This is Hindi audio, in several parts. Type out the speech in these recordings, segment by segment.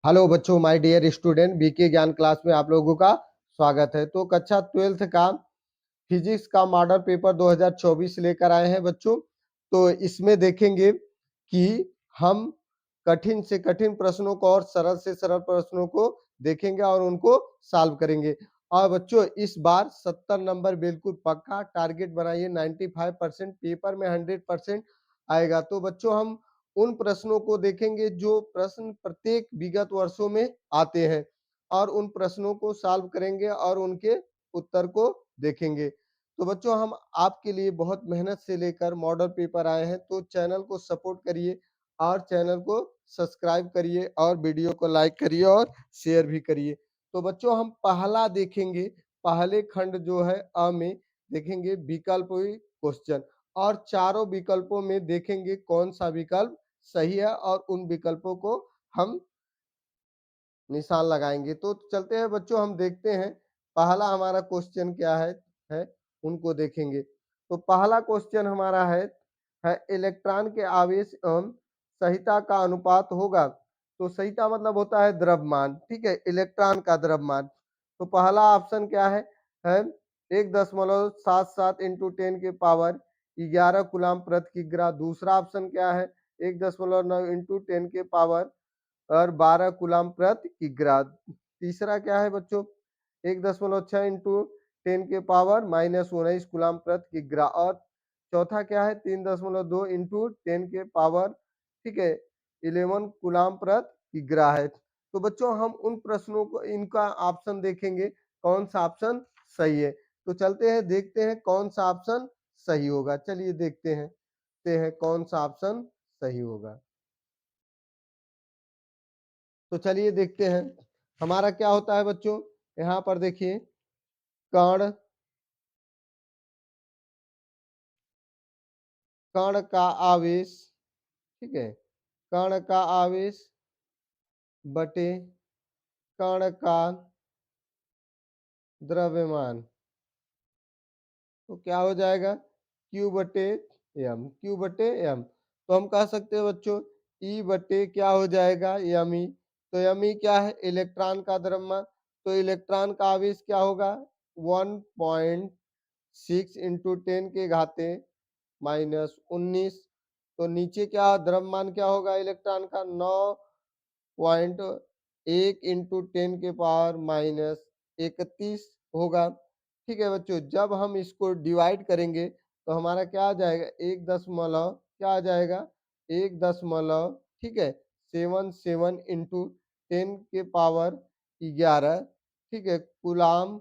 हेलो बच्चों, माय डियर स्टूडेंट, बीके ज्ञान क्लास में आप लोगों का स्वागत है। तो कक्षा 12th का फिजिक्स का मॉडल पेपर 2024 लेकर आए हैं बच्चों। तो इसमें देखेंगे कि हम कठिन से कठिन प्रश्नों को और सरल से सरल प्रश्नों को देखेंगे और उनको सॉल्व करेंगे। और बच्चों इस बार 70 नंबर बिल्कुल पक्का टारगेट बनाइए। 95% पेपर में 100% आएगा। तो बच्चों हम उन प्रश्नों को देखेंगे जो प्रश्न प्रत्येक विगत वर्षों में आते हैं और उन प्रश्नों को सॉल्व करेंगे और उनके उत्तर को देखेंगे। तो बच्चों हम आपके लिए बहुत मेहनत से लेकर मॉडल पेपर आए हैं, तो चैनल को सपोर्ट करिए और चैनल को सब्सक्राइब करिए और वीडियो को लाइक करिए और शेयर भी करिए। तो बच्चों हम पहला देखेंगे, पहले खंड जो है अ में देखेंगे विकल्प क्वेश्चन और चारों विकल्पों में देखेंगे कौन सा विकल्प सही है और उन विकल्पों को हम निशान लगाएंगे। तो चलते हैं बच्चों, हम देखते हैं पहला हमारा क्वेश्चन क्या है उनको देखेंगे। तो पहला क्वेश्चन हमारा है इलेक्ट्रॉन के आवेश एवं सहिता का अनुपात होगा। तो सहिता मतलब होता है द्रव्यमान, ठीक है, इलेक्ट्रॉन का द्रव्यमान। तो पहला ऑप्शन क्या है 1.77 इंटू 10 के पावर 11 कूलम प्रति किग्रा। दूसरा ऑप्शन क्या है 1.9 इंटू 10 के पावर और 12 कूलम प्रति किग्रा। तीसरा क्या है बच्चों 1.6 इंटू 10 के पावर -19 कूलम प्रति किग्रा। और चौथा क्या है 3.2 इंटू 10 के पावर, ठीक है, 11 कूलम प्रति किग्रा है। तो बच्चों हम उन प्रश्नों को इनका ऑप्शन देखेंगे कौन सा ऑप्शन सही है। तो चलते हैं देखते हैं कौन सा ऑप्शन सही होगा। चलिए देखते हैं कौन सा ऑप्शन सही होगा। तो चलिए देखते हैं हमारा क्या होता है बच्चों। यहाँ पर देखिए कण कण का आवेश, ठीक है, कण का आवेश बटे कण का द्रव्यमान। तो क्या हो जाएगा Q बटे एम, Q बटे एम। तो हम कह सकते हैं बच्चों E बटे क्या हो जाएगा यमी। तो यमी क्या है इलेक्ट्रॉन का द्रव्यमान। तो इलेक्ट्रॉन का आवेश क्या होगा 1.6 इंटू 10 के घाते -19। तो नीचे क्या द्रव्यमान क्या होगा इलेक्ट्रॉन का 9.1 इंटू 10 के पावर -31 होगा। ठीक है बच्चों, जब हम इसको डिवाइड करेंगे तो हमारा क्या आ जाएगा 1 दशमलव क्या आ जाएगा 1 दशमलव, ठीक है, 77 इंटू 10 के पावर 11, ठीक है, कूलाम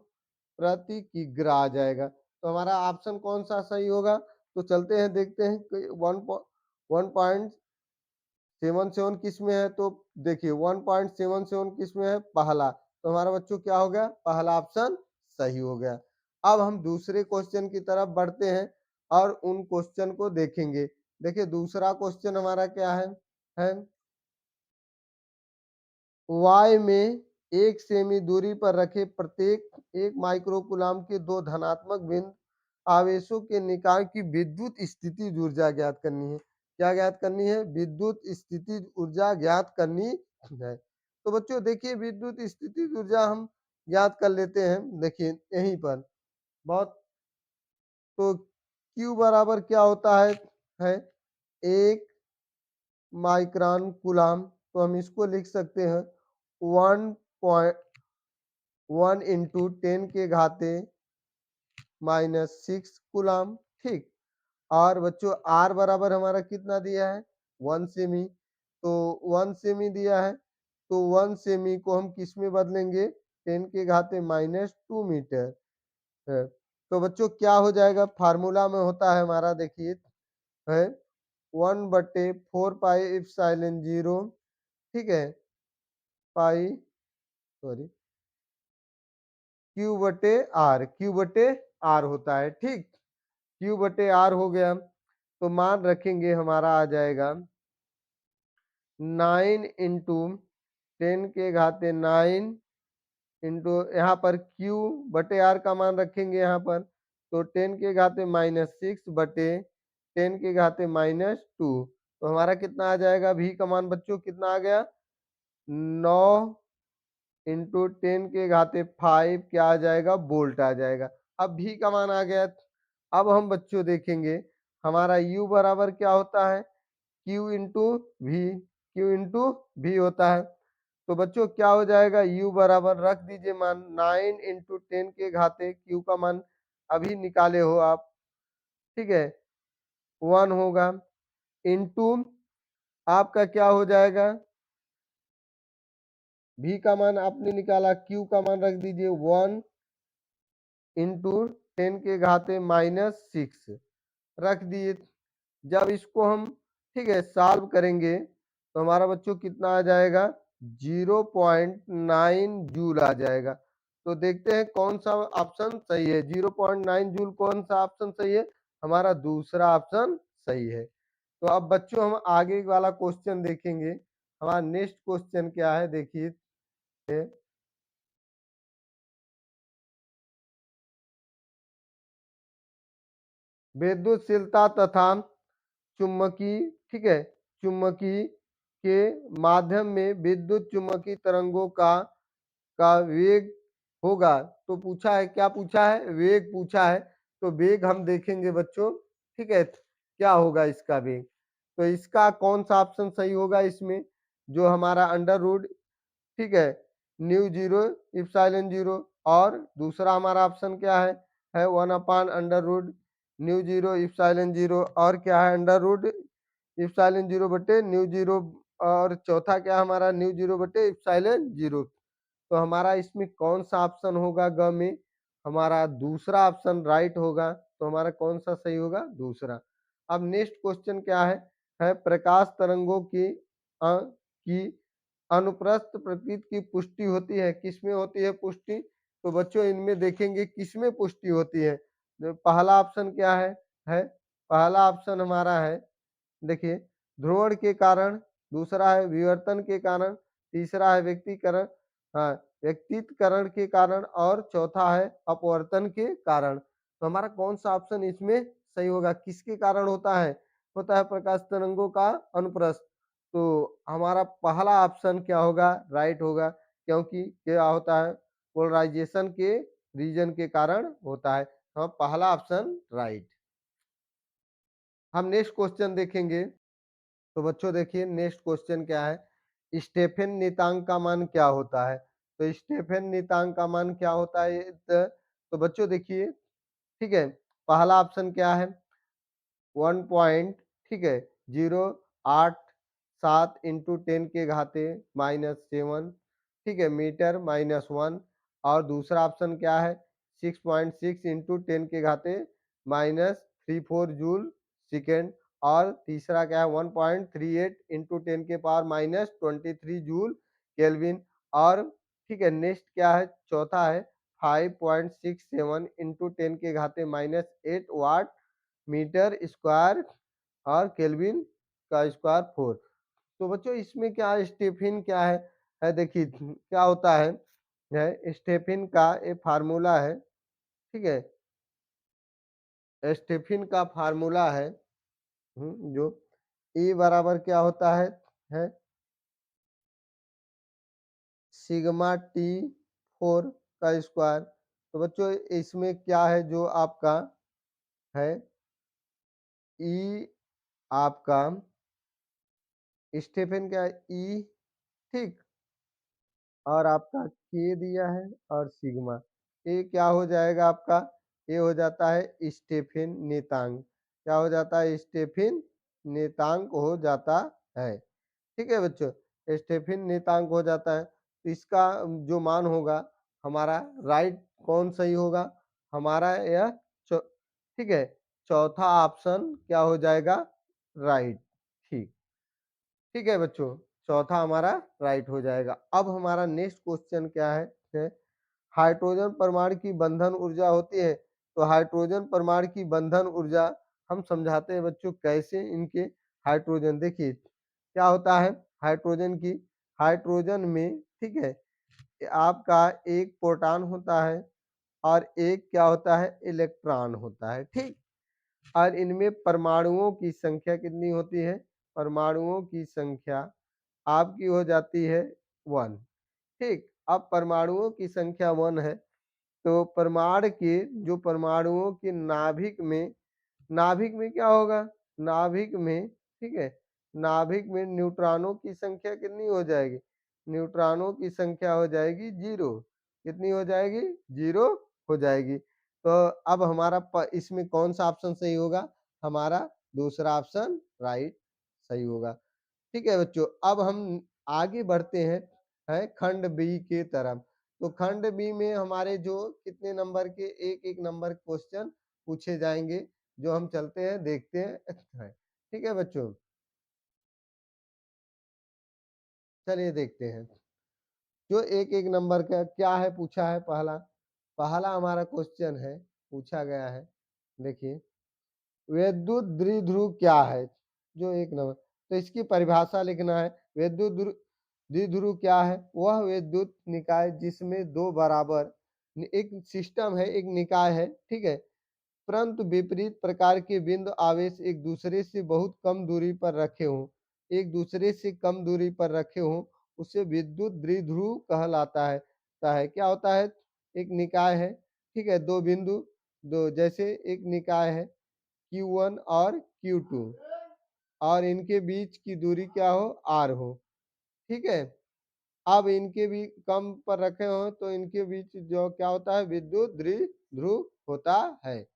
प्रति किग्रा आ जाएगा। तो हमारा ऑप्शन कौन सा सही होगा। तो चलते हैं देखते हैं 1.77 किस में है। तो देखिए 1.77 किस में है पहला। तो हमारा बच्चों क्या हो गया पहला ऑप्शन सही हो गया। अब हम दूसरे क्वेश्चन की तरफ बढ़ते हैं और उन क्वेश्चन को देखेंगे। देखिए दूसरा क्वेश्चन हमारा क्या है y में 1 सेमी दूरी पर रखे प्रत्येक 1 माइक्रोकूलम के दो धनात्मक भिन्न आवेशों के निकाय की विद्युत स्थिति ऊर्जा ज्ञात करनी है। क्या ज्ञात करनी है विद्युत स्थिति ऊर्जा ज्ञात करनी है। तो बच्चों देखिए विद्युत स्थिति ऊर्जा हम ज्ञात कर लेते हैं। देखिए यहीं पर बहुत, तो Q बराबर क्या होता है 1 माइक्रोन कूलम। तो हम इसको लिख सकते हैं 1.1 इंटू 10 के घाते -6 कूलम, ठीक। और बच्चों R बराबर हमारा कितना दिया है 1 सेमी। तो 1 सेमी दिया है तो 1 सेमी को हम किस में बदलेंगे 10 के घाते -2 मीटर है। तो बच्चों क्या हो जाएगा फार्मूला में होता है हमारा देखिए है 1/4 पाई एप्सिलॉन 0, ठीक है, पाई सॉरी Q बटे R, Q बटे R होता है, ठीक। Q बटे R हो गया तो मान रखेंगे हमारा आ जाएगा 9 इंटू 10 के घाते 9 इंटू यहाँ पर Q बटे R का मान रखेंगे यहाँ पर तो 10 के घाते -6 बटे 10 के घाते -2। तो हमारा कितना आ जाएगा V का मान बच्चों कितना आ गया 9 इंटू 10⁵ क्या आ जाएगा, वोल्ट आ जाएगा। अब भी का मान आ गया। अब हम बच्चों देखेंगे हमारा U बराबर क्या होता है, Q into V, Q into V होता है। तो बच्चों क्या हो जाएगा, U बराबर रख दीजिए मान 9 इंटू 10⁵ Q का मान अभी निकाले हो आप, ठीक है, 1 होगा, इंटू आपका क्या हो जाएगा, V का मान आपने निकाला, Q का मान रख दीजिए 1 इंटू 10⁻⁻6 रख दिए। जब इसको हम, ठीक है, सॉल्व करेंगे तो हमारा बच्चों कितना आ जाएगा, 0.9 जूल आ जाएगा। तो देखते हैं कौन सा ऑप्शन सही है। 0.9 जूल कौन सा ऑप्शन सही है, हमारा दूसरा ऑप्शन सही है। तो अब बच्चों हम आगे वाला क्वेश्चन देखेंगे। हमारा नेक्स्ट क्वेश्चन क्या है, देखिए, विद्युतशीलता तथा चुम्बकी, ठीक है, चुम्बकी के माध्यम में विद्युत चुम्बकीय तरंगों का वेग होगा। तो पूछा है, क्या पूछा है, वेग पूछा है। तो वेग हम देखेंगे बच्चों, ठीक है, क्या होगा इसका वेग। तो इसका कौन सा ऑप्शन सही होगा, इसमें जो हमारा अंडर रूट, ठीक है, न्यू जीरो इप्सिलॉन जीरो, और दूसरा हमारा ऑप्शन क्या है 1/√, न्यू जीरो इप्सिलॉन जीरो, और क्या है अंडर रूट इप्सिलॉन जीरो बटे न्यू जीरो, और चौथा क्या हमारा न्यू जीरो बटे इप्सिलॉन जीरो। तो हमारा इसमें कौन सा ऑप्शन होगा, ग में हमारा दूसरा ऑप्शन राइट होगा। तो हमारा कौन सा सही होगा, दूसरा। अब नेक्स्ट क्वेश्चन क्या है प्रकाश तरंगों की अनुप्रस्थ प्रकृति की पुष्टि होती है, किसमें होती है पुष्टि। तो बच्चों इनमें देखेंगे किसमें पुष्टि होती है। तो पहला ऑप्शन क्या है पहला ऑप्शन हमारा है, देखिए, ध्रुवण के कारण, दूसरा है विवर्तन के कारण, तीसरा है व्यक्तिकरण, हाँ, व्यक्तिकरण के कारण, और चौथा है अपवर्तन के कारण। तो हमारा कौन सा ऑप्शन इसमें सही होगा, किसके कारण होता है प्रकाश तरंगों का अनुप्रस्थ। तो हमारा पहला ऑप्शन क्या होगा, राइट होगा, क्योंकि क्या होता है, पोलराइजेशन के रीजन के कारण होता है। हाँ, पहला ऑप्शन राइट। हम नेक्स्ट क्वेश्चन देखेंगे। तो बच्चों देखिए नेक्स्ट क्वेश्चन क्या है, स्टेफन नीतांक का मान क्या होता है। तो स्टेफन नीतांक का मान क्या होता है, तो बच्चों देखिए, ठीक है, पहला ऑप्शन क्या है 1 पॉइंट, ठीक है, 087 इंटू 10⁻⁻7, ठीक है, मीटर -1, और दूसरा ऑप्शन क्या है 6.6 इंटू 10⁻⁻34 जूल सेकेंड, और तीसरा क्या है 1.38 इंटू 10⁻⁻23 जूल केल्विन, और ठीक है, नेक्स्ट क्या है, चौथा है 5.67 इंटू 10⁻⁻8 वाट मीटर स्क्वायर, और केल्विन का स्क्वायर 4। तो बच्चों इसमें क्या है, स्टेफिन क्या है देखिए क्या होता है स्टेफिन का एक फार्मूला है, ठीक है, स्टेफिन का फार्मूला है, जो E बराबर क्या होता है सिग्मा T4 का स्क्वायर। तो बच्चों इसमें क्या है, जो आपका है E आपका स्टेफन क्या है E, ठीक, और आपका के दिया है, और सिग्मा, ये क्या हो जाएगा आपका, ये हो जाता है स्टेफन नेतांक, क्या हो जाता है, स्टेफन नेतांक हो जाता है, ठीक है बच्चों, स्टेफन नेतांक हो जाता है। तो इसका जो मान होगा हमारा राइट कौन सही होगा, हमारा यह ठीक है, चौथा ऑप्शन क्या हो जाएगा, राइट, ठीक, ठीक है बच्चों, चौथा हमारा राइट हो जाएगा। अब हमारा नेक्स्ट क्वेश्चन क्या है हाइड्रोजन परमाणु की बंधन ऊर्जा होती है। तो हाइड्रोजन परमाणु की बंधन ऊर्जा हम समझाते हैं बच्चों, कैसे इनके हाइड्रोजन, देखिए क्या होता है हाइड्रोजन की, हाइड्रोजन में, ठीक है, आपका एक प्रोटॉन होता है और एक क्या होता है इलेक्ट्रॉन होता है, ठीक, और इनमें परमाणुओं की संख्या कितनी होती है, परमाणुओं की संख्या आपकी हो जाती है 1। ठीक, अब परमाणुओं की संख्या 1 है, तो परमाणु के जो परमाणुओं के नाभिक में क्या होगा? नाभिक में, ठीक है, नाभिक में न्यूट्रॉनों की संख्या कितनी हो जाएगी? न्यूट्रॉनों की संख्या हो जाएगी 0। कितनी हो जाएगी? 0 हो जाएगी। तो अब हमारा इसमें कौन सा ऑप्शन सही होगा? हमारा दूसरा ऑप्शन राइट सही होगा। ठीक है बच्चों, अब हम आगे बढ़ते हैं है खंड बी के तरफ। तो खंड बी में हमारे जो कितने नंबर के एक एक नंबर क्वेश्चन पूछे जाएंगे, जो हम चलते हैं देखते हैं। ठीक है बच्चों, चलिए देखते हैं जो एक एक नंबर का क्या है पूछा है। पहला पहला हमारा क्वेश्चन है, पूछा गया है, देखिए विद्युत द्विध्रुव क्या है? जो एक नंबर, तो इसकी परिभाषा लिखना है। विद्युत द्विध्रुव क्या है? वह विद्युत निकाय जिसमें दो बराबर, एक सिस्टम है, एक निकाय है, ठीक है, परंतु विपरीत प्रकार के बिंदु आवेश एक दूसरे से बहुत कम दूरी पर रखे हों, एक दूसरे से कम दूरी पर रखे हों, उसे विद्युत द्विध्रुव कहलाता है। क्या होता है? एक निकाय है, ठीक है, दो बिंदु, दो जैसे एक निकाय है Q1 और Q2, और इनके बीच की दूरी क्या हो? R हो, ठीक है। अब इनके भी कम पर रखे हो तो इनके बीच जो क्या होता है? विद्युत द्विध्रुव होता है।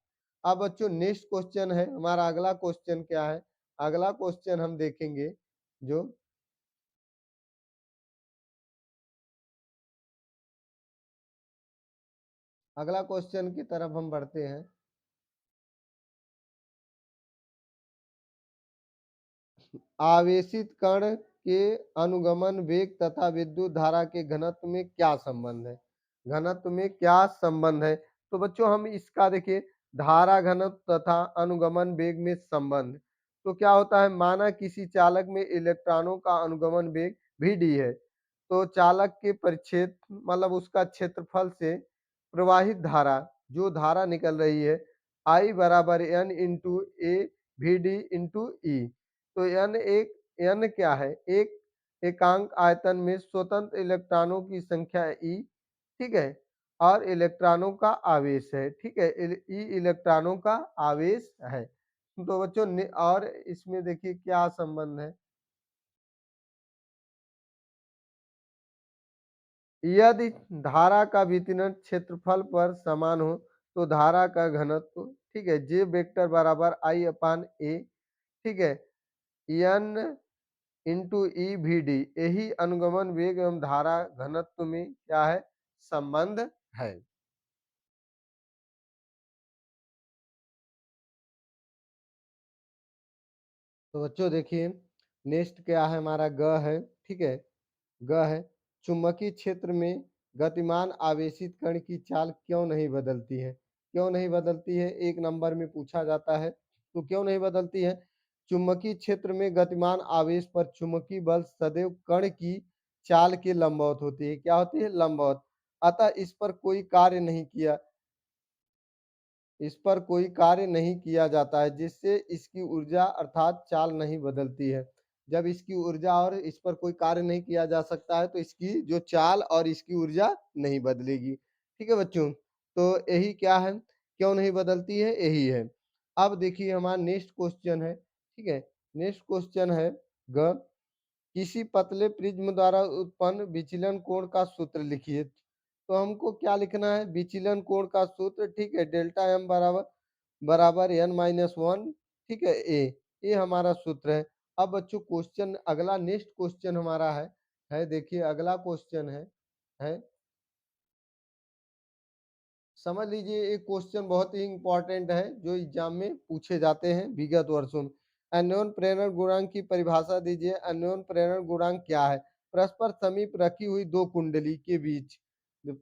अब बच्चों नेक्स्ट क्वेश्चन है हमारा, अगला क्वेश्चन क्या है? अगला क्वेश्चन हम देखेंगे, जो अगला क्वेश्चन की तरफ हम बढ़ते हैं। आवेशित कण के अनुगमन वेग तथा विद्युत धारा के घनत्व में क्या संबंध है? घनत्व में क्या संबंध है? तो बच्चों हम इसका देखिए, धारा घनत्व तथा अनुगमन वेग में संबंध। तो क्या होता है? माना किसी चालक में इलेक्ट्रॉनों का अनुगमन वेग Vd है, तो चालक के परिक्षेत्र मतलब उसका क्षेत्रफल से प्रवाहित धारा, जो धारा निकल रही है, I बराबर N इंटू ए Vd इंटू ई। तो n क्या है? एक एकांक आयतन में स्वतंत्र इलेक्ट्रॉनों की संख्या ई, ठीक है, और इलेक्ट्रॉनों का आवेश है, ठीक है, ई इलेक्ट्रॉनों का आवेश है। तो बच्चों और इसमें देखिए क्या संबंध है? यदि धारा का वितरण क्षेत्रफल पर समान हो तो धारा का घनत्व, ठीक है, जे वेक्टर बराबर आई अपान ए, ठीक है, एन इंटू ई भी डी, यही अनुगमन वेग एवं धारा घनत्व में क्या है? संबंध है। तो बच्चों देखिए नेक्स्ट क्या है हमारा, ग है, ठीक है, ग है, चुंबकीय क्षेत्र में गतिमान आवेशित कण की चाल क्यों नहीं बदलती है? क्यों नहीं बदलती है? एक नंबर में पूछा जाता है, तो क्यों नहीं बदलती है? चुंबकीय क्षेत्र में गतिमान आवेश पर चुंबकीय बल सदैव कण की चाल के लंबवत होती है। क्या होती है? लंबवत। अतः इस पर कोई कार्य नहीं किया जाता है, जिससे इसकी ऊर्जा अर्थात चाल नहीं बदलती है। जब इसकी ऊर्जा और इस पर कोई कार्य नहीं किया जा सकता है तो इसकी जो चाल और इसकी ऊर्जा नहीं बदलेगी। ठीक है बच्चों, तो यही क्या है, क्यों नहीं बदलती है, यही है। अब देखिए हमारा नेक्स्ट क्वेश्चन है, ठीक है, नेक्स्ट क्वेश्चन है ग, किसी पतले प्रिज्म द्वारा उत्पन्न विचलन कोण का सूत्र लिखिए। तो हमको क्या लिखना है? विचलन कोण का सूत्र, ठीक है, डेल्टा एम बराबर बराबर एन माइनस वन, ठीक है, ए, ये हमारा सूत्र है। अब बच्चों क्वेश्चन अगला नेक्स्ट क्वेश्चन हमारा है देखिए अगला क्वेश्चन है, समझ लीजिए एक क्वेश्चन बहुत ही इंपॉर्टेंट है जो एग्जाम में पूछे जाते हैं विगत वर्षों में। अन्योन प्रेरण गुणांक की परिभाषा दीजिए। अन्योन प्रेरण गुणांक क्या है? परस्पर समीप रखी हुई दो कुंडली के बीच,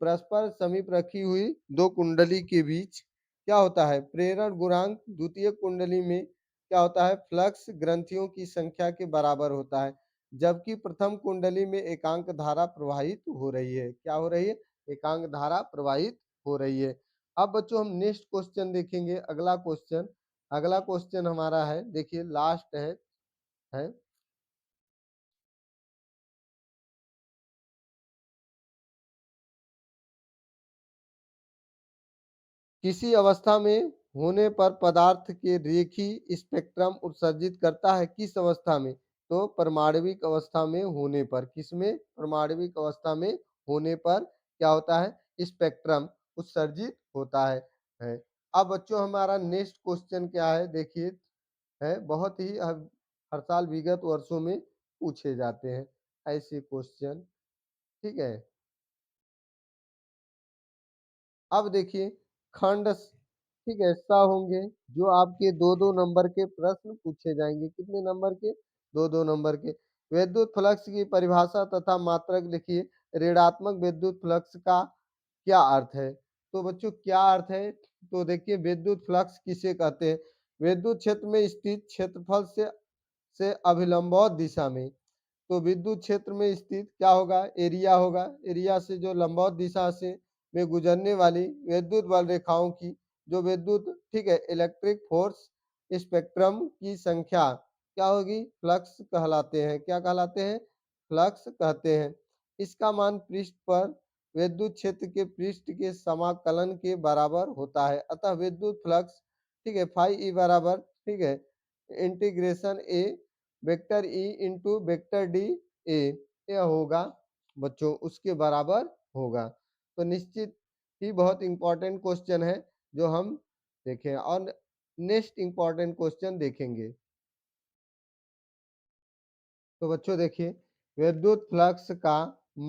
परस्पर समीप रखी हुई दो कुंडली के बीच क्या होता है? प्रेरण गुणांक द्वितीय कुंडली में क्या होता है? फ्लक्स ग्रंथियों की संख्या के बराबर होता है, जबकि प्रथम कुंडली में एकांक धारा प्रवाहित हो रही है। क्या हो रही है? एकांक धारा प्रवाहित हो रही है। अब बच्चों हम नेक्स्ट क्वेश्चन देखेंगे, अगला क्वेश्चन, अगला क्वेश्चन हमारा है देखिए लास्ट है किसी अवस्था में होने पर पदार्थ के रेखीय स्पेक्ट्रम उत्सर्जित करता है, किस अवस्था में? तो परमाणविक अवस्था में होने पर। किसमें? परमाणविक अवस्था में होने पर क्या होता है? स्पेक्ट्रम उत्सर्जित होता है। अब बच्चों हमारा नेक्स्ट क्वेश्चन क्या है देखिए, है बहुत ही हर साल विगत वर्षों में पूछे जाते हैं ऐसे क्वेश्चन, ठीक है। अब देखिए खंड ठीक है सा होंगे जो आपके दो दो नंबर के प्रश्न पूछे जाएंगे। कितने नंबर के? दो दो नंबर के। विद्युत फ्लक्स की परिभाषा तथा मात्रक लिखिए। ऋणात्मक विद्युत फ्लक्स का क्या अर्थ है? तो बच्चों क्या अर्थ है? तो देखिए विद्युत फ्लक्स किसे कहते हैं? विद्युत क्षेत्र में स्थित क्षेत्रफल से अभिलंबवत दिशा में। तो विद्युत क्षेत्र में स्थित क्या होगा? एरिया होगा। एरिया से जो लंबवत दिशा से में गुजरने वाली विद्युत बल रेखाओं की जो विद्युत ठीक है इलेक्ट्रिक फोर्स स्पेक्ट्रम की संख्या क्या होगी? फ्लक्स कहलाते हैं। क्या कहलाते हैं? फ्लक्स कहते हैं। इसका मान पृष्ठ पर विद्युत क्षेत्र के पृष्ठ के समाकलन के बराबर होता है। अतः विद्युत फ्लक्स ठीक है फाई ई बराबर ठीक है integration A vector E into vector D A यह होगा बच्चों उसके बराबर होगा। तो निश्चित ही बहुत इंपॉर्टेंट क्वेश्चन है जो हम देखें और नेक्स्ट इंपॉर्टेंट क्वेश्चन देखेंगे। तो बच्चों देखिए विद्युत फ्लक्स का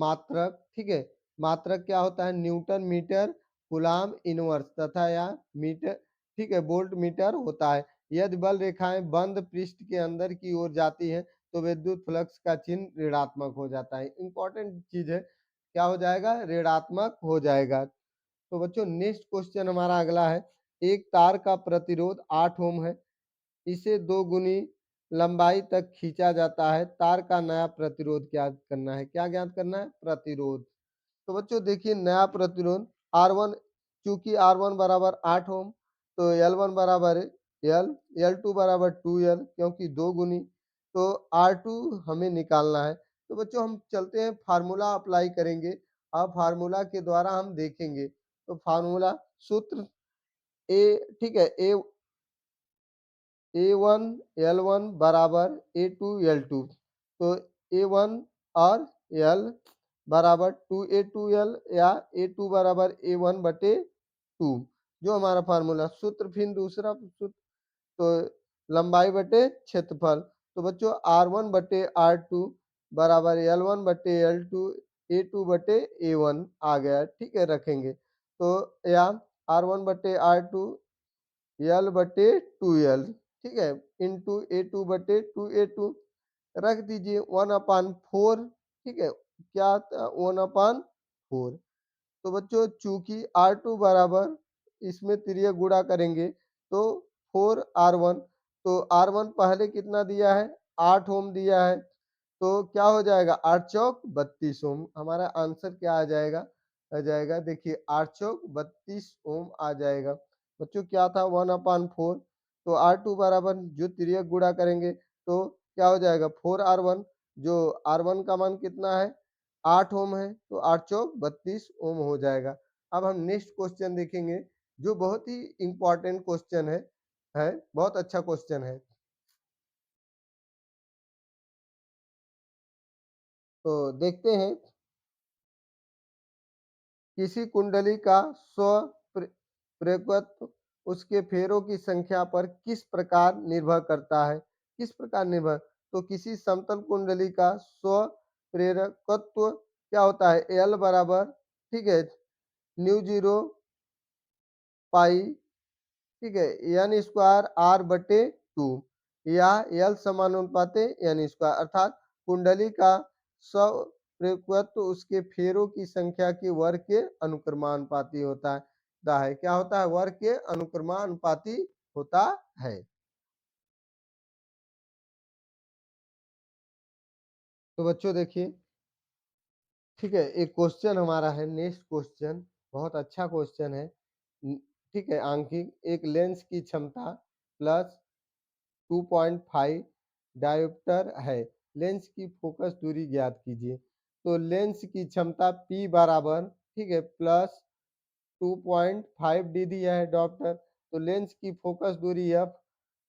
मात्रक ठीक है मात्रक क्या होता है? न्यूटन मीटर कूलाम इनवर्स तथा या मीटर ठीक है वोल्ट मीटर होता है। यदि बल रेखाएं बंद पृष्ठ के अंदर की ओर जाती है तो विद्युत फ्लक्स का चिन्ह ऋणात्मक हो जाता है। इंपॉर्टेंट चीज है क्या हो जाएगा? ऋणात्मक हो जाएगा। तो बच्चों नेक्स्ट क्वेश्चन हमारा अगला है। एक तार का प्रतिरोध 8 ओम है। इसे 2 गुनी लंबाई तक खींचा जाता है। तार का नया प्रतिरोध ज्ञात करना है। क्या ज्ञात करना है? प्रतिरोध। तो बच्चों देखिए नया प्रतिरोध R1 चूंकि R1 बराबर 8 ओम तो L1 बराबर L L2 बराबर 2L क्योंकि 2 गुनी तो R2 हमें निकालना है। तो बच्चों हम चलते हैं फार्मूला अप्लाई करेंगे। अब फार्मूला के द्वारा हम देखेंगे। तो फार्मूला सूत्र ए ठीक है A1 L1 बराबर A2 L2 तो A1 और L बराबर 2A2L या A2 बराबर A1 बटे 2 जो हमारा फार्मूला। सूत्र फिर दूसरा सूत्र तो लंबाई बटे क्षेत्रफल। तो बच्चों R1 बटे R2 बराबर L1 बटे L2 A2 बटे A1 आ गया। ठीक है रखेंगे तो या R1 बटे R2 L बटे 2L ठीक है इंटू A2 बटे 2A2 रख दीजिए 1/4 ठीक है क्या 1/4। तो बच्चों चूंकि R2 बराबर इसमें त्रिय गुणा करेंगे तो 4R1 तो R1 पहले कितना दिया है? 8 ओम दिया है। तो क्या हो जाएगा? 8 चौक 32 ओम। हमारा आंसर क्या आ जाएगा? आ जाएगा देखिए 8 चौक 32 ओम आ जाएगा। बच्चों क्या था? 1/4 तो R2 बराबर जो तिर्यक गुणा करेंगे तो क्या हो जाएगा? 4R1 जो R1 का मान कितना है? 8 ओम है तो 8 चौक 32 ओम हो जाएगा। अब हम नेक्स्ट क्वेश्चन देखेंगे जो बहुत ही इंपॉर्टेंट क्वेश्चन है बहुत अच्छा क्वेश्चन है। तो देखते हैं किसी कुंडली का प्रकृत्व उसके फेरों की संख्या पर किस प्रकार निर्भर करता है? किस प्रकार निर्भर? तो किसी समतल कुंडली का स्व प्रेरकत्व क्या होता है? एल बराबर ठीक है न्यू जीरो पाई ठीक है एन स्क्वायर आर बटे 2 या एल समानुपाते एन स्क्वायर अर्थात कुंडली का स्वप्रकृत्व उसके फेरों की संख्या के वर्ग के अनुक्रमानुपाती होता है। क्या होता है? वर्ग के अनुक्रमानुपाती होता है। तो बच्चों देखिए ठीक है एक क्वेश्चन हमारा है नेक्स्ट क्वेश्चन बहुत अच्छा क्वेश्चन है। ठीक है आंकिक एक लेंस की क्षमता प्लस 2.5 डायोप्टर है। लेंस की फोकस दूरी ज्ञात कीजिए। तो लेंस की क्षमता P बराबर ठीक है प्लस 2.5 डी दिया है डॉप्टर। तो लेंस की फोकस दूरी एफ।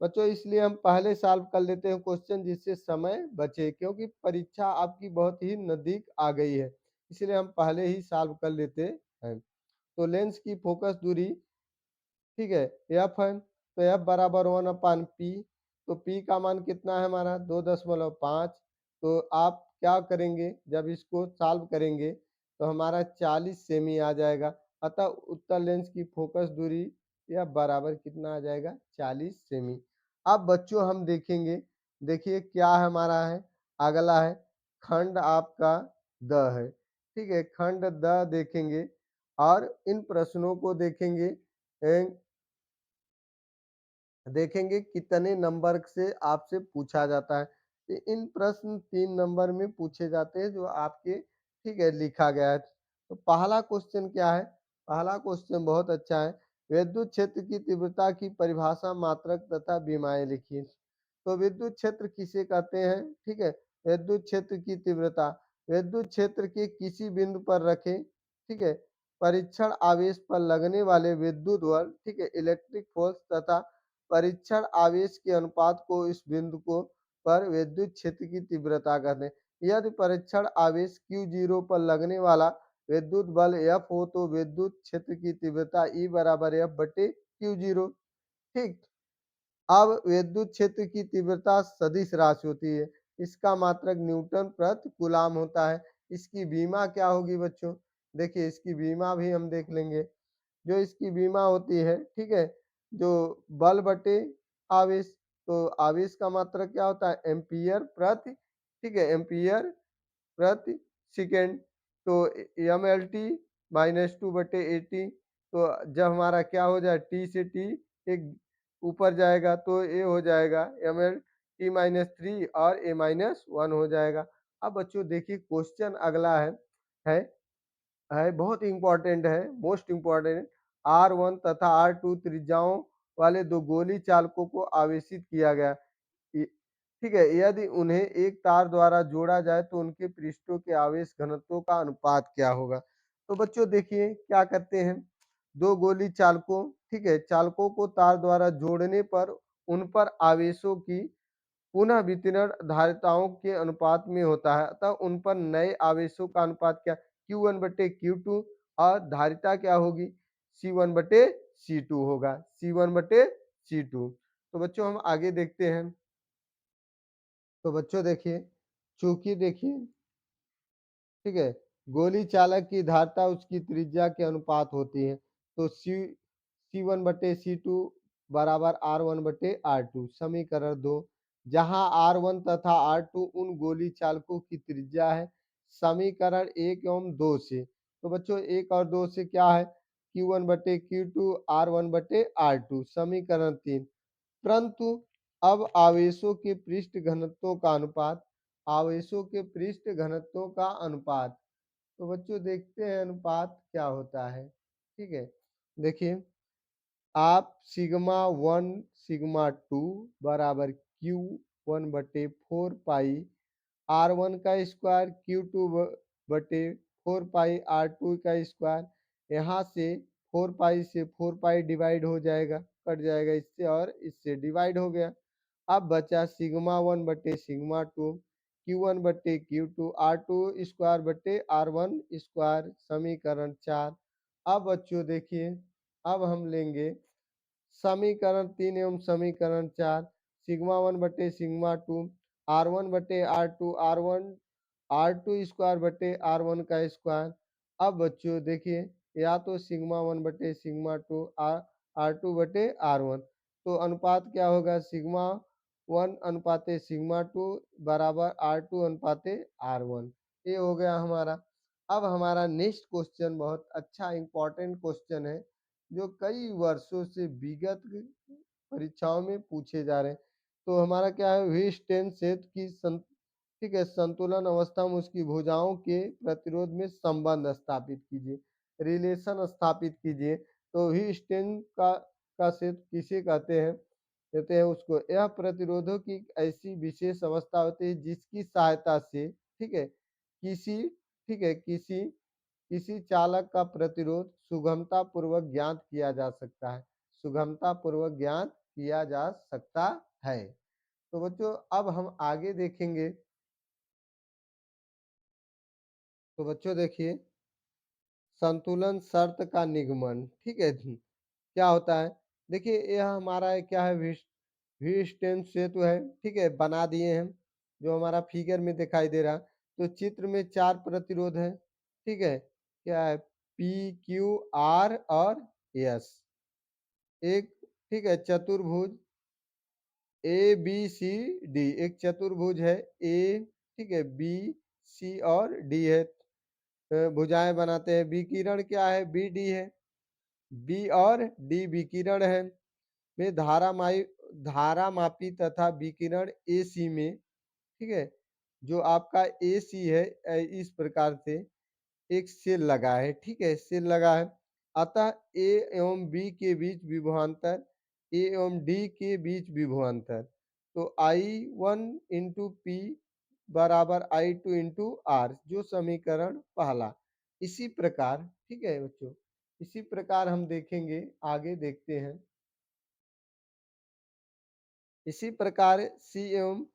बच्चों इसलिए हम पहले सॉल्व कर लेते हैं क्वेश्चन, जिससे समय बचे, क्योंकि परीक्षा आपकी बहुत ही नजदीक आ गई है, इसलिए हम पहले ही सॉल्व कर लेते हैं। तो लेंस की फोकस दूरी, ठीक है, एफ है, तो एफ बराबर 1/पी। तो पी का मान कितना है हमारा 2.5। तो आप क्या करेंगे, जब इसको सॉल्व करेंगे तो हमारा 40 सेमी आ जाएगा। अतः उत्तल लेंस की फोकस दूरी या बराबर कितना आ जाएगा 40 सेमी। अब बच्चों हम देखेंगे, देखिए क्या हमारा है, अगला है खंड आपका द है, ठीक है, खंड द देखेंगे और इन प्रश्नों को देखेंगे, देखेंगे कितने नंबर से आपसे पूछा जाता है। तो इन प्रश्न 3 नंबर में पूछे जाते हैं जो आपके, ठीक है, लिखा गया है। तो पहला क्वेश्चन क्या है, पहला क्वेश्चन बहुत अच्छा है, विद्युत क्षेत्र की तीव्रता की परिभाषा, मात्रक तथा विमाएं लिखिए। तो विद्युत क्षेत्र किसे कहते हैं, ठीक है, विद्युत क्षेत्र की तीव्रता, विद्युत क्षेत्र के किसी बिंदु पर रखें, ठीक है, परीक्षण आवेश पर लगने वाले विद्युत बल, ठीक है, इलेक्ट्रिक फोर्स तथा परीक्षण आवेश के अनुपात को इस बिंदु को पर विद्युत क्षेत्र की तीव्रता कहते हैं। यदि परीक्षण आवेश Q0 पर लगने वाला विद्युत बल F हो तो विद्युत क्षेत्र की तीव्रता E बराबर F बटे Q0। ठीक, अब विद्युत क्षेत्र की तीव्रता सदिश राशि होती है, इसका मात्रक न्यूटन प्रति कूलाम होता है। इसकी बीमा क्या होगी बच्चों, देखिए इसकी बीमा भी हम देख लेंगे। जो इसकी बीमा होती है, ठीक है, जो बल बटे आवेश, तो आवेश का मात्रक क्या होता है एम्पियर प्रति, ठीक है, एम्पियर प्रति सेकेंड। तो mlt-2/80। तो जब हमारा क्या हो जाए टी से टी एक ऊपर जाएगा तो ये हो जाएगा mlt-3 और a-1 हो जाएगा। अब बच्चों देखिए क्वेश्चन अगला है बहुत इंपॉर्टेंट है, मोस्ट इंपॉर्टेंट। R1 तथा R2 त्रिज्याओं वाले दो गोली चालकों को आवेशित किया गया, ठीक है, यदि उन्हें एक तार द्वारा जोड़ा जाए तो उनके पृष्ठों के आवेश घनत्वों का अनुपात क्या होगा। तो बच्चों देखिए क्या करते हैं, दो गोली चालकों, ठीक है, चालकों को तार द्वारा जोड़ने पर उन पर आवेशों की पुनः वितरण धारिताओं के अनुपात में होता है, अतः उन पर नए आवेशों का अनुपात क्या Q1/Q2 और धारिता क्या होगी C1/C2 होगा, C1/C2। तो बच्चों हम आगे देखते हैं। तो बच्चों देखिए, चूंकि देखिए, ठीक है, गोली चालक की धारिता उसकी त्रिज्या के अनुपात होती है, तो C1/C2 बराबर R1/R2, समीकरण 2। जहां R1 तथा R2 उन गोली चालकों की त्रिज्या है, समीकरण 1 एवं 2 से। तो बच्चों 1 और 2 से क्या है Q1/Q2 R1/R2, समीकरण 3। परंतु अब आवेशों के पृष्ठ घनत्वों का अनुपात, आवेशों के पृष्ठ घनत्वों का अनुपात, तो बच्चों देखते हैं अनुपात क्या होता है, ठीक है, देखिए आप सिग्मा 1 सिग्मा 2 बराबर Q1/4 पाई R1 का स्क्वायर Q2/4 पाई R2 का स्क्वायर। यहाँ से 4 पाई से 4 पाई डिवाइड हो जाएगा, कट जाएगा इससे और इससे डिवाइड हो गया। अब बचा सिग्मा 1/सिग्मा 2 Q1/Q2 R2 स्क्वायर/R1 स्क्वायर, समीकरण 4। अब बच्चों देखिए, अब हम लेंगे समीकरण 3 एवं समीकरण 4। सिग्मा 1/सिग्मा 2 R1/R2 R2 स्क्वायर/R1 का स्क्वायर। अब बच्चों देखिए, या तो सिग्मा 1/सिग्मा 2 R2/R1, तो अनुपात क्या होगा सिग्मा 1/सिग्मा 2 बराबर R2/R1। ये हो गया हमारा। अब हमारा नेक्स्ट क्वेश्चन बहुत अच्छा इंपॉर्टेंट क्वेश्चन है, जो कई वर्षों से विगत परीक्षाओं में पूछे जा रहे हैं। तो हमारा क्या है व्हीटस्टीन सेतु की ठीक है, संतुलन अवस्था में उसकी भुजाओं के प्रतिरोध में संबंध स्थापित कीजिए, रिलेशन स्थापित कीजिए। तो व्हीटस्टीन का सेतु किसे कहते हैं, कहते हैं उसको, यह प्रतिरोधों की ऐसी विशेष अवस्था होती है जिसकी सहायता से, ठीक है, किसी, ठीक है, किसी किसी चालक का प्रतिरोध सुगमता पूर्वक ज्ञात किया जा सकता है। सुगमता पूर्वक ज्ञात किया जा सकता है। तो बच्चों अब हम आगे देखेंगे। तो बच्चों देखिए, संतुलन शर्त का निगमन, ठीक है जी। क्या होता है? देखिए यह हमारा क्या है, व्हीटस्टोन सेतु है, ठीक है, बना दिए हैं, जो हमारा फिगर में दिखाई दे रहा। तो चित्र में 4 प्रतिरोध है, ठीक है, क्या है, पी क्यू आर और एस। एक, ठीक है, चतुर्भुज ए बी सी डी, एक चतुर्भुज है ए, ठीक है, बी सी और डी है, भुजाएं बनाते हैं। विकिरण क्या है, बी डी है, बी और डी विकिरण है। में धारा मापी तथा विकिरण ए सी में, ठीक है, जो आपका ए सी है, इस प्रकार से एक सेल लगा है, ठीक है, सेल लगा है। अतः ए एवं बी के बीच विभवांतर, ए एवं डी के बीच विभवांतर, तो आई वन इंटू पी बराबर आई टू इंटू आर, जो समीकरण पहला। इसी प्रकार, ठीक है बच्चों, इसी प्रकार हम देखेंगे, आगे देखते हैं। इसी प्रकार सी एवं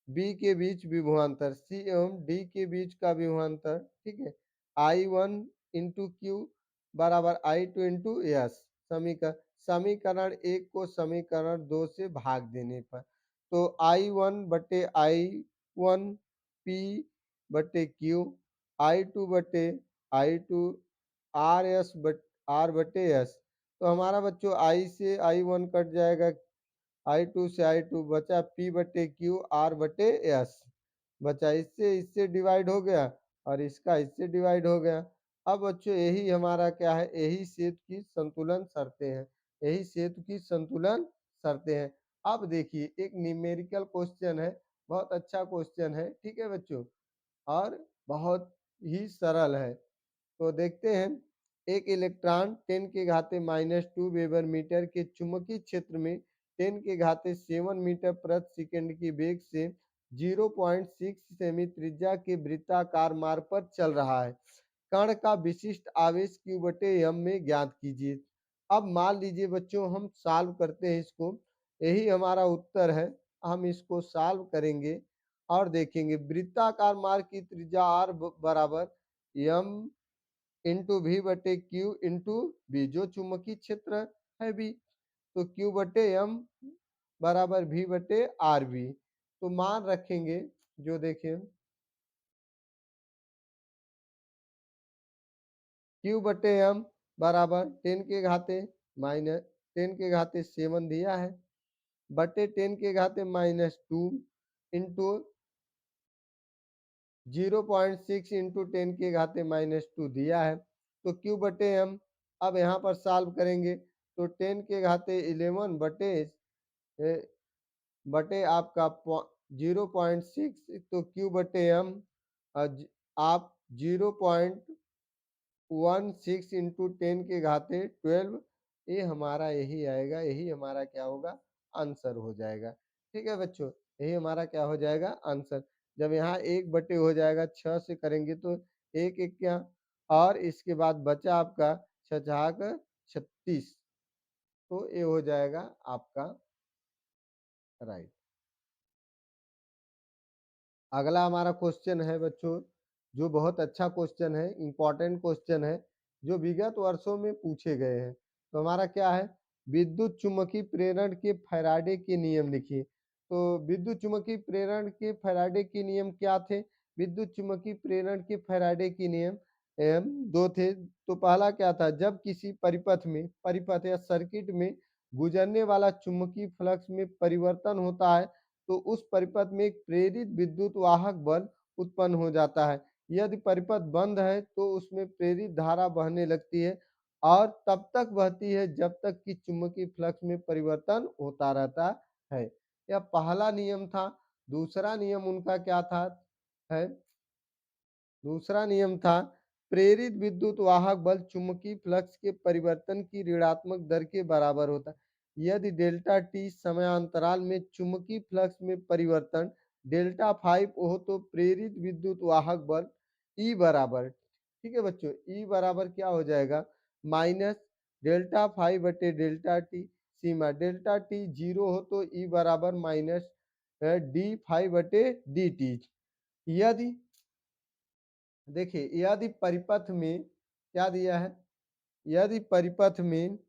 बी के बीच विभवांतर, सी एवं डी के बीच का विभवांतर, ठीक है, आई वन इंटू क्यू बराबर आई टू इंटू एस। समीकरण समीकरण एक को समीकरण दो से भाग देने पर, तो आई वन बटे आई वन पी बटे क्यू, आई टू बटे I two R S but R बटे एस। तो हमारा बच्चों आई से आई वन कट जाएगा, आई टू से आई टू बचा, पी बटे क्यू आर बटे एस बचा, इससे इससे डिवाइड हो गया और इसका इससे डिवाइड हो गया। अब बच्चों यही हमारा क्या है, यही सेतु की संतुलन शर्तें हैं, यही सेतु की संतुलन शर्तें हैं। अब देखिए एक न्यूमेरिकल क्वेश्चन है, बहुत अच्छा क्वेश्चन है, ठीक है बच्चों, और बहुत ही सरल है। तो देखते हैं, एक इलेक्ट्रॉन 10 के घाते -2 वेबर मीटर के चुंबकीय क्षेत्र में 10 के घाते 7 मीटर प्रति सेकंड की वेग से 0.6 सेमी त्रिज्या के वृत्ताकार मार्ग पर चल रहा है। कण का विशिष्ट आवेश q बटे m में ज्ञात कीजिए। अब मान लीजिए बच्चों, हम सॉल्व करते हैं इसको, यही हमारा उत्तर है। हम इसको सॉल्व करेंगे और देखेंगे वृत्ताकार मार्ग की त्रिज्या r बराबर m इंटू भी बटे क्यू इंटू बी, जो चुंबकीय क्षेत्र है बी, तो क्यू बटे एम बराबर भी बटे आर बी। तो मान रखेंगे, जो देखें, क्यू बटे एम बराबर 10 के घाते माइनस 10 के घाते 7 दिया है, बटे 10 के घाते -2 इंटू 0.6 इंटू 10 के घाते -2 दिया है। तो क्यू बटे एम, अब यहाँ पर सॉल्व करेंगे, तो 10 के घाते 11 बटे आपका 0.6, तो क्यू बटे एम आप 0.16 इंटू 10 के घाते 12, ये हमारा यही आएगा, यही हमारा क्या होगा, आंसर हो जाएगा। ठीक है बच्चों, यही हमारा क्या हो जाएगा, आंसर। जब यहाँ एक बटे हो जाएगा, 6 से करेंगे तो एक एक क्या, और इसके बाद बचा आपका 6 36, तो ये हो जाएगा आपका राइट। अगला हमारा क्वेश्चन है बच्चों, जो बहुत अच्छा क्वेश्चन है, इंपॉर्टेंट क्वेश्चन है, जो विगत वर्षों में पूछे गए हैं। तो हमारा क्या है, विद्युत चुम्बकीय प्रेरण के फैराडे के नियम लिखिए। तो विद्युत चुम्बकीय प्रेरण के फैराडे के नियम क्या थे? विद्युत चुम्बकीय प्रेरण के फैराडे के नियम दो थे। तो पहला क्या था, जब किसी परिपथ या सर्किट में गुजरने वाला चुम्बकीय फ्लक्स में परिवर्तन होता है, तो उस परिपथ में एक प्रेरित विद्युत वाहक बल उत्पन्न हो जाता है। यदि परिपथ बंद है तो उसमें प्रेरित धारा बहने लगती है और तब तक बहती है जब तक कि चुंबकीय फ्लक्स में परिवर्तन होता रहता है। यह पहला नियम था। दूसरा नियम उनका क्या था है दूसरा नियम था, प्रेरित विद्युत वाहक बल चुंबकीय फ्लक्स के परिवर्तन की ऋणात्मक दर के बराबर होता है। यदि डेल्टा टी समयांतराल में चुंबकीय फ्लक्स में परिवर्तन डेल्टा 5 हो तो प्रेरित विद्युत वाहक बल ई बराबर ठीक है बच्चों, ई बराबर क्या हो जाएगा, माइनस डेल्टा फाइव बटे डेल्टा टी, सीमा डेल्टा टी जीरो हो तो ई बराबर माइनस डी फाइव बटे डी टी। यदि देखिए यदि परिपथ में क्या दिया है, यदि परिपथ में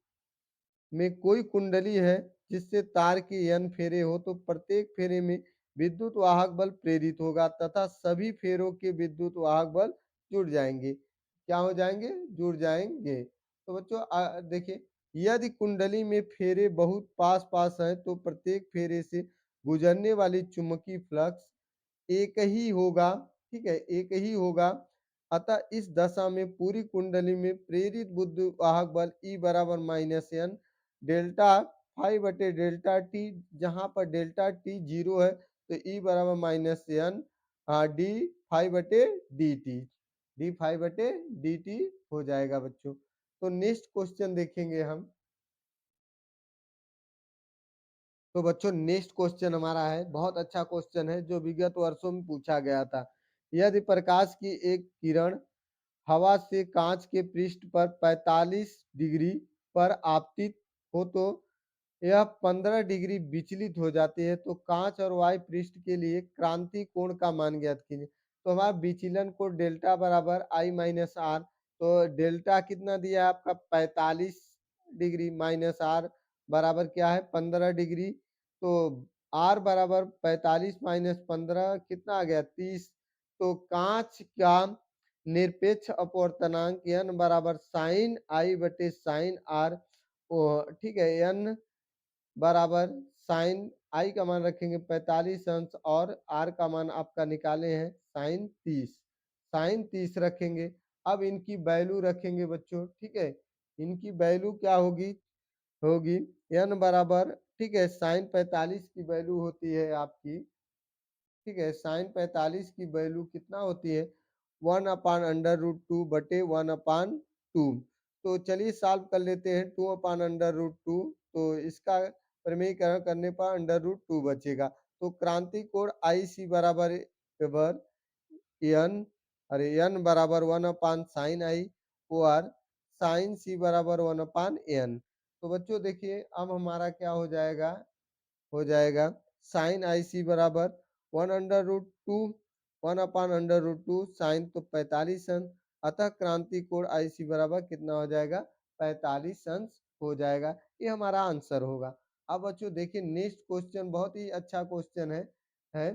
कोई कुंडली है जिससे तार के n फेरे हो तो प्रत्येक फेरे में विद्युत वाहक बल प्रेरित होगा तथा सभी फेरों के विद्युत वाहक बल जुड़ जाएंगे। क्या हो जाएंगे, जुड़ जाएंगे। तो बच्चों देखिए यदि कुंडली में फेरे बहुत पास पास है तो प्रत्येक फेरे से गुजरने वाली चुंबकीय फ्लक्स एक ही होगा, ठीक है, एक ही होगा। अतः इस दशा में पूरी कुंडली में प्रेरित विद्युत वाहक बल ई बराबर माइनस एन डेल्टा फाइव बटे डेल्टा टी, जहां पर डेल्टा टी जीरो है तो ई बराबर माइनस एन डी फाइव बटे डी टी, डी फाइव बटे डी टी हो जाएगा बच्चों। तो नेक्स्ट क्वेश्चन देखेंगे हम। तो बच्चों नेक्स्ट क्वेश्चन हमारा है, बहुत अच्छा क्वेश्चन है जो विगत वर्षों में पूछा गया था। यदि प्रकाश की एक किरण हवा से कांच के पृष्ठ पर 45 डिग्री पर आपतित हो तो यह 15 डिग्री विचलित हो जाती है, तो कांच और वायु पृष्ठ के लिए क्रांति कोण का मान ज्ञात कीजिए। तो हमारा विचलन को डेल्टा बराबर आई माइनस आर, तो डेल्टा कितना दिया है आपका 45 डिग्री माइनस आर बराबर क्या है 15 डिग्री, तो आर बराबर 45 माइनस 15 कितना आ गया 30। तो कांच का निरपेक्ष अपवर्तनांक n बराबर साइन आई बटे साइन आर, ठीक है, n बराबर साइन आई का मान रखेंगे 45 अंश और आर का मान आपका निकाले हैं साइन 30, साइन 30 रखेंगे। अब इनकी वैल्यू रखेंगे बच्चों, ठीक है, इनकी वैल्यू क्या होगी, होगी n बराबर, ठीक है, साइन 45 की वैल्यू होती है आपकी, ठीक है, साइन 45 की वैल्यू कितना होती है 1/√2 बटे 1/2। तो चलिए सॉल्व कर लेते हैं, 2/√2, तो इसका प्रमेयीकरण करने पर √2 बचेगा। तो क्रांति कोण आई सी बराबर एन, अरे एन बराबर 1/sin आई और साइन सी बराबर 1/n। तो बच्चों देखिए अब हमारा क्या हो जाएगा, हो जाएगा साइन आई सी बराबर 1/√2, 1/√2 साइन तो 45 अंश, अतः क्रांति कोण आई सी बराबर कितना हो जाएगा 45 अंश हो जाएगा। ये हमारा आंसर होगा। अब बच्चों देखिए नेक्स्ट क्वेश्चन बहुत ही अच्छा क्वेश्चन है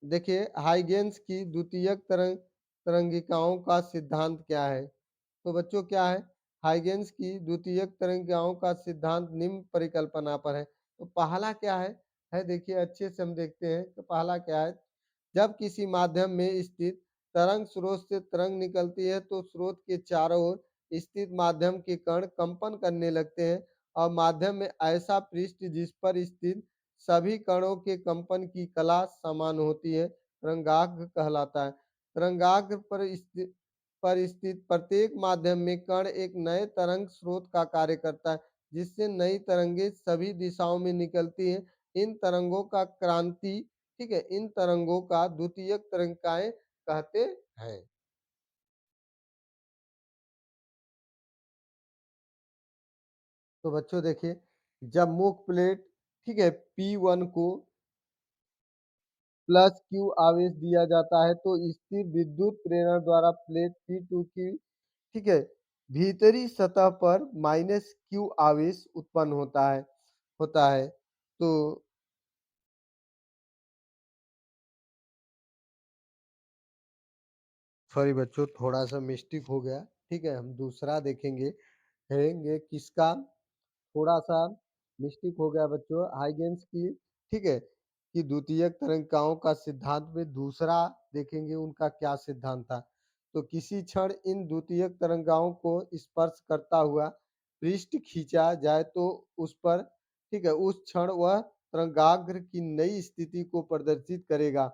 देखिए हाइगेंस की द्वितीयक तरंगिकाओं का सिद्धांत क्या है। तो बच्चों क्या है, हाइगेंस की द्वितीयक तरंगिकाओं का सिद्धांत निम्न परिकल्पना पर है। तो पहला क्या है देखिए अच्छे से हम देखते हैं। तो पहला क्या है, जब किसी माध्यम में स्थित तरंग स्रोत से तरंग निकलती है तो स्रोत के चारों ओर स्थित माध्यम के कण कंपन करने लगते हैं और माध्यम में ऐसा पृष्ठ जिस पर स्थित सभी कणों के कंपन की कला समान होती है तरंगाग्र कहलाता है। तरंगाग्र पर स्थित प्रत्येक माध्यम में कण एक नए तरंग स्रोत का कार्य करता है जिससे नई तरंगे सभी दिशाओं में निकलती हैं। इन तरंगों का क्रांति, ठीक है, इन तरंगों का द्वितीयक तरंगिकाएं कहते हैं। तो बच्चों देखिए जब मुख प्लेट, ठीक है, P1 को प्लस क्यू आवेश दिया जाता है तो स्थिर विद्युत प्रेरण द्वारा प्लेट P2 की, ठीक है, भीतरी सतह पर माइनस क्यू आवेश उत्पन्न होता है। तो सॉरी बच्चों थोड़ा सा मिस्टेक हो गया, ठीक है, हम दूसरा देखेंगे किसका थोड़ा सा मिस्टेक हो गया बच्चों, हाइगेंस की, ठीक है, कि द्वितीयक तरंगिकाओं का सिद्धांत में दूसरा देखेंगे उनका क्या सिद्धांत था। तो किसी क्षण इन द्वितीयक तरंगिकाओं को स्पर्श करता हुआ पृष्ठ खींचा जाए तो उस पर, ठीक है, उस क्षण वह तरंगाग्र की नई स्थिति को प्रदर्शित करेगा।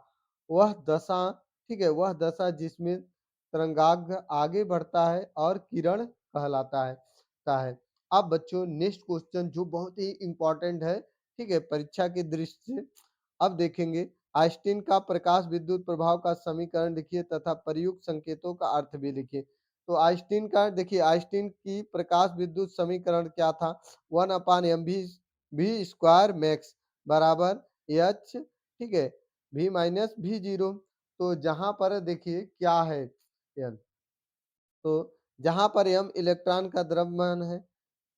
वह दशा, ठीक है, वह दशा जिसमें तरंगाग्र आगे बढ़ता है और किरण कहलाता है। अब बच्चों नेक्स्ट क्वेश्चन जो बहुत ही इंपॉर्टेंट है, ठीक है, परीक्षा की दृष्टि से। अब देखेंगे आइंस्टीन का प्रकाश विद्युत प्रभाव का समीकरण लिखिए तथा प्रयुक्त संकेतों का अर्थ भी लिखिए। तो आइंस्टीन का देखिए, आइंस्टीन की प्रकाश विद्युत समीकरण क्या था? 1/mv मैक्स बराबर एच, ठीक है, v माइनस वी जीरो। तो जहां पर देखिए क्या है, तो जहां पर m इलेक्ट्रॉन का द्रव्यमान है,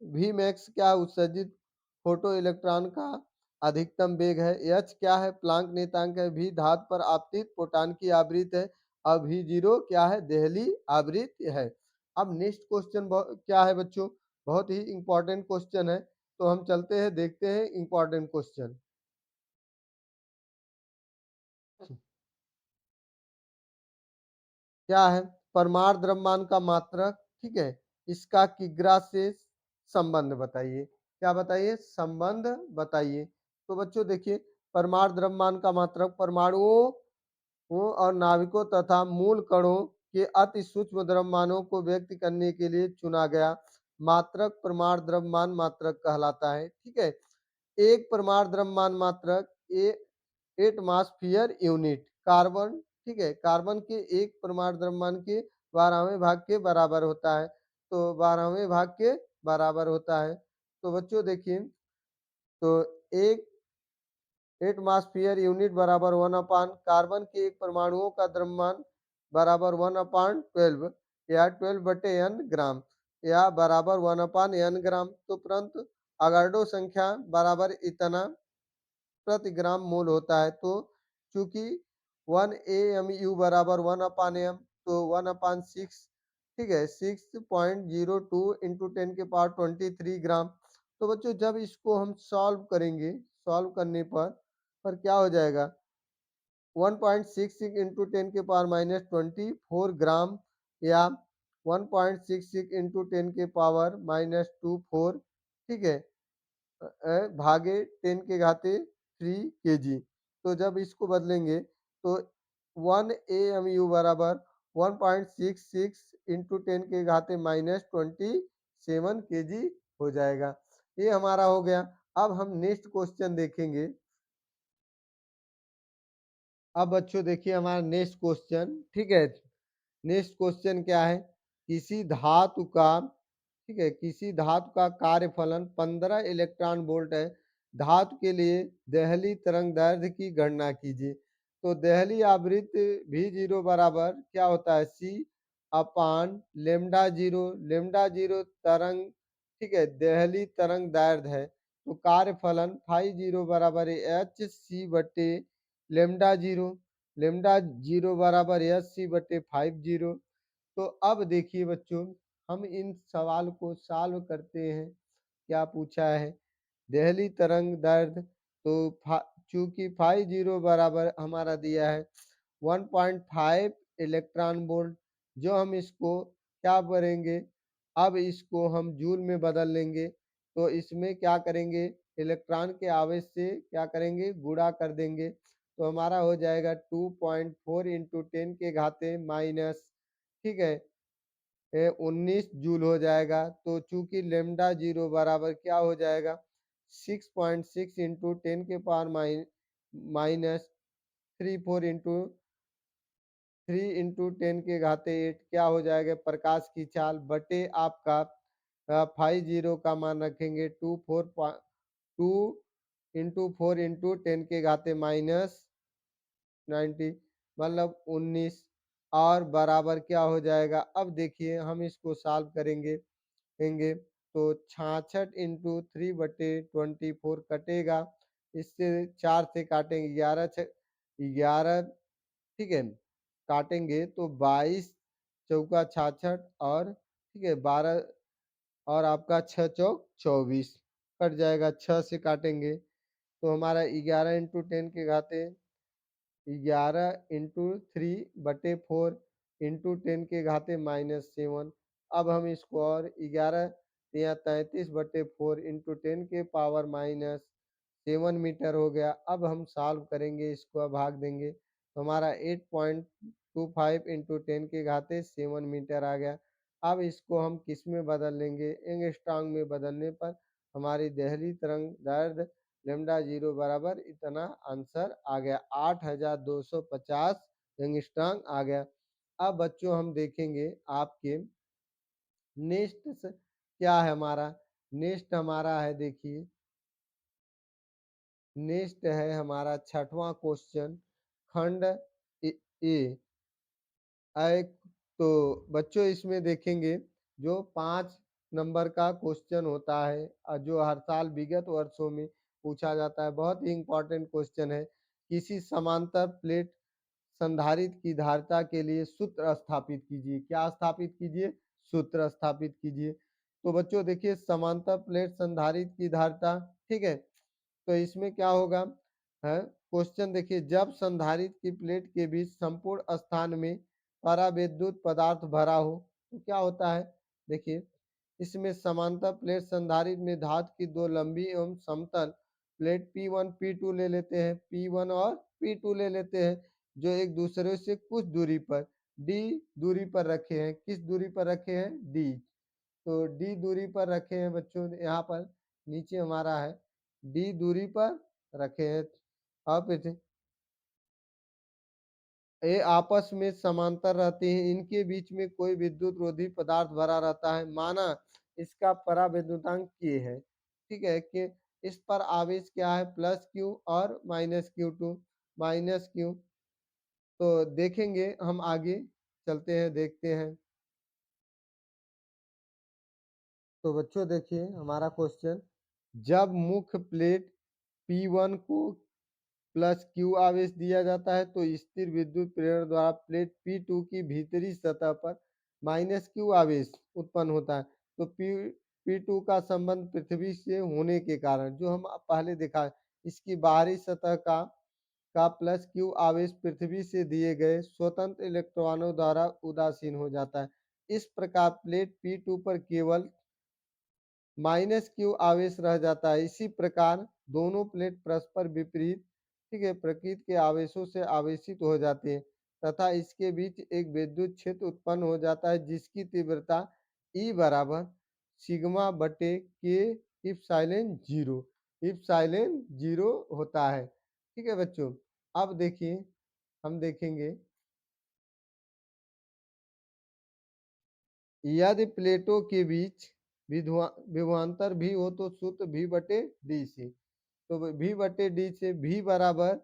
वी मैक्स क्या उत्सर्जित फोटो इलेक्ट्रॉन का अधिकतम वेग है, एच क्या है प्लांक नियतांक है, वी धातु पर आपतित प्रोटॉन की आवृत्ति है, और वी जीरो क्या है देहली आवृत्ति है। अब नेक्स्ट क्वेश्चन क्या है बच्चों, बहुत ही इंपॉर्टेंट क्वेश्चन है। तो हम चलते हैं देखते हैं इंपॉर्टेंट क्वेश्चन क्या है। परमाणु द्रव्यमान का मात्रक, ठीक है, इसका किग्रा से संबंध बताइए। क्या बताइए? संबंध बताइए। तो बच्चों देखिए, परमाणु द्रव्यमान का मात्रक परमाणुओं और नाविकों तथा मूल कणों के अति सूक्ष्म द्रव्यमानों को व्यक्त करने के लिए चुना गया मात्रक परमाणु द्रव्यमान मात्रक कहलाता है। ठीक है, एक परमाणु द्रव्यमान मात्रक एटमॉस्फेयर यूनिट कार्बन, ठीक है, कार्बन के एक परमाणु द्रव्यमान के 12वें भाग के बराबर होता है। तो 12वें भाग के बराबर होता है। तो बच्चों देखिए, तो एक एटमॉस्फेयर यूनिट बराबर 1/, कार्बन के एक परमाणुओं का द्रव्यमान बराबर 1/12 या 12/n ग्राम या बराबर 1/n ग्राम। तो परंतु अगाडो संख्या बराबर इतना प्रति ग्राम मोल होता है। तो चूंकि 1 AMU बराबर 1/m, तो 1/6, ठीक है, 6.02 इंटू 10⁻23 ग्राम। तो बच्चों जब इसको हम सॉल्व करेंगे, सॉल्व करने पर क्या हो जाएगा, 1.66 इंटू 10⁻24 ग्राम या 1.66 इंटू 10⁻24, ठीक है, भागे 10⁻³ तो जब इसको बदलेंगे तो 1 AMU बराबर 1.66 इंटू 10⁻27 हो जाएगा। ये हमारा हो गया। अब हम नेक्स्ट क्वेश्चन देखेंगे। अब बच्चों देखिए हमारा नेक्स्ट क्वेश्चन, ठीक है, नेक्स्ट क्वेश्चन क्या है, किसी धातु का, ठीक है, किसी धातु का कार्यफलन 15 इलेक्ट्रॉन वोल्ट है, धातु के लिए देहली तरंग दैर्ध्य की गणना कीजिए। तो देहली आवृत्ति भी जीरो बराबर क्या होता है, C upon lambda zero, lambda zero तरंग, ठीक है, देहली तरंग दैर्ध्य है। तो कार्यफलन फाई जीरो बराबर एच सी बटे लेमडा जीरो, लेमडा जीरो बराबर एच सी बटे 50। तो अब देखिए बच्चों, हम इन सवाल को सॉल्व करते हैं। क्या पूछा है, देहली तरंग दैर्ध्य, तो चूंकि 50 बराबर हमारा दिया है 1.5 इलेक्ट्रॉन वोल्ट, जो हम इसको क्या करेंगे, अब इसको हम जूल में बदल लेंगे। तो इसमें क्या करेंगे, इलेक्ट्रॉन के आवेश से क्या करेंगे, गुणा कर देंगे। तो हमारा हो जाएगा 2.4 इंटू 10⁻⁻, ठीक है, 19 जूल हो जाएगा। तो चूंकि लेमडा जीरो बराबर क्या हो जाएगा, 6.6 इंटू 10⁻³ इंटू 3 इंटू 10⁸ क्या हो जाएगा, प्रकाश की चाल बटे आपका 50 का मान रखेंगे 2 इंटू 4 इंटू 10⁻90, मतलब 19, और बराबर क्या हो जाएगा। अब देखिए हम इसको सॉल्व करेंगे तो 66 इंटू 3/24 कटेगा, इससे 4 से काटेंगे 11, ठीक है, काटेंगे तो 22 चौका 66 और, ठीक है, 12 और आपका 6 चौक 24 कट जाएगा, 6 से काटेंगे तो हमारा 11 इंटू 10⁻³ इंटू 10⁻⁻7। अब हम इसको और 11 या 33/4 इंटू 10⁻⁻7 मीटर हो गया। अब हम सॉल्व करेंगे, इसको भाग देंगे तो हमारा 8.25 इंटू 10⁻⁷ मीटर आ गया। अब इसको हम किस में बदल लेंगे, एंगस्ट्रॉम में बदलने पर हमारी दहली तरंग दैर्ध्य लेमडा 0 बराबर इतना आंसर आ गया, 8250 एंगस्ट्रॉम आ गया। अब बच्चों हम देखेंगे आपके नेक्स्ट क्या है हमारा, नेक्स्ट हमारा है, देखिए नेक्स्ट है हमारा छठवां क्वेश्चन, खंड ए ए। तो बच्चों इसमें देखेंगे जो 5 नंबर का क्वेश्चन होता है जो हर साल विगत वर्षों में पूछा जाता है, बहुत ही इंपॉर्टेंट क्वेश्चन है। किसी समांतर प्लेट संधारित्र की धारिता के लिए सूत्र स्थापित कीजिए। क्या स्थापित कीजिए, सूत्र स्थापित कीजिए। तो बच्चों देखिए समांतर प्लेट संधारित्र की धारिता, ठीक है, तो इसमें क्या होगा है, क्वेश्चन देखिए, जब संधारित्र की प्लेट के बीच संपूर्ण स्थान में परावैद्युत पदार्थ भरा हो तो क्या होता है, देखिए इसमें समांतर प्लेट संधारित्र में धातु की दो लंबी एवं समतल प्लेट P1 P2 ले लेते हैं, P1 और P2 ले लेते हैं, जो एक दूसरे से कुछ दूरी पर D दूरी पर रखे हैं। किस दूरी पर रखे हैं, D। तो D दूरी पर रखे हैं बच्चों, यहाँ पर नीचे हमारा है D दूरी पर रखे हैं। अब ये आपस में समांतर रहते हैं, इनके बीच में कोई विद्युत रोधी पदार्थ भरा रहता है, माना इसका परावैद्युतांक K है, ठीक है, कि इस पर आवेश क्या है, प्लस Q और माइनस Q2 माइनस Q। तो देखेंगे हम आगे चलते हैं, देखते हैं। तो बच्चों देखिए हमारा क्वेश्चन, जब मुख्य प्लेट P1 को प्लस Q आवेश दिया जाता है तो स्थिर विद्युत प्रेरण द्वारा प्लेट P2 की भीतरी सतह पर माइनस Q आवेश उत्पन्न होता है। तो P2 का संबंध पृथ्वी से होने के कारण, जो हम पहले देखा, इसकी बाहरी सतह का प्लस Q आवेश पृथ्वी से दिए गए स्वतंत्र इलेक्ट्रॉनों द्वारा उदासीन हो जाता है। इस प्रकार प्लेट P2 पर केवल माइनस Q आवेश रह जाता है। इसी प्रकार दोनों प्लेट परस्पर विपरीत, ठीक है, प्रकृति के आवेशों से आवेशित हो जाते हैं तथा इसके बीच एक विद्युत क्षेत्र उत्पन्न हो जाता है जिसकी तीव्रता E बराबर सिग्मा बटे के इप्सिलॉन जीरो, इप्सिलॉन जीरो होता है, ठीक है बच्चों। अब देखिए हम देखेंगे, यदि प्लेटों के बीच विभवांतर भी हो तो सूत्र V बटे डी से, तो V बटे डी से V बराबर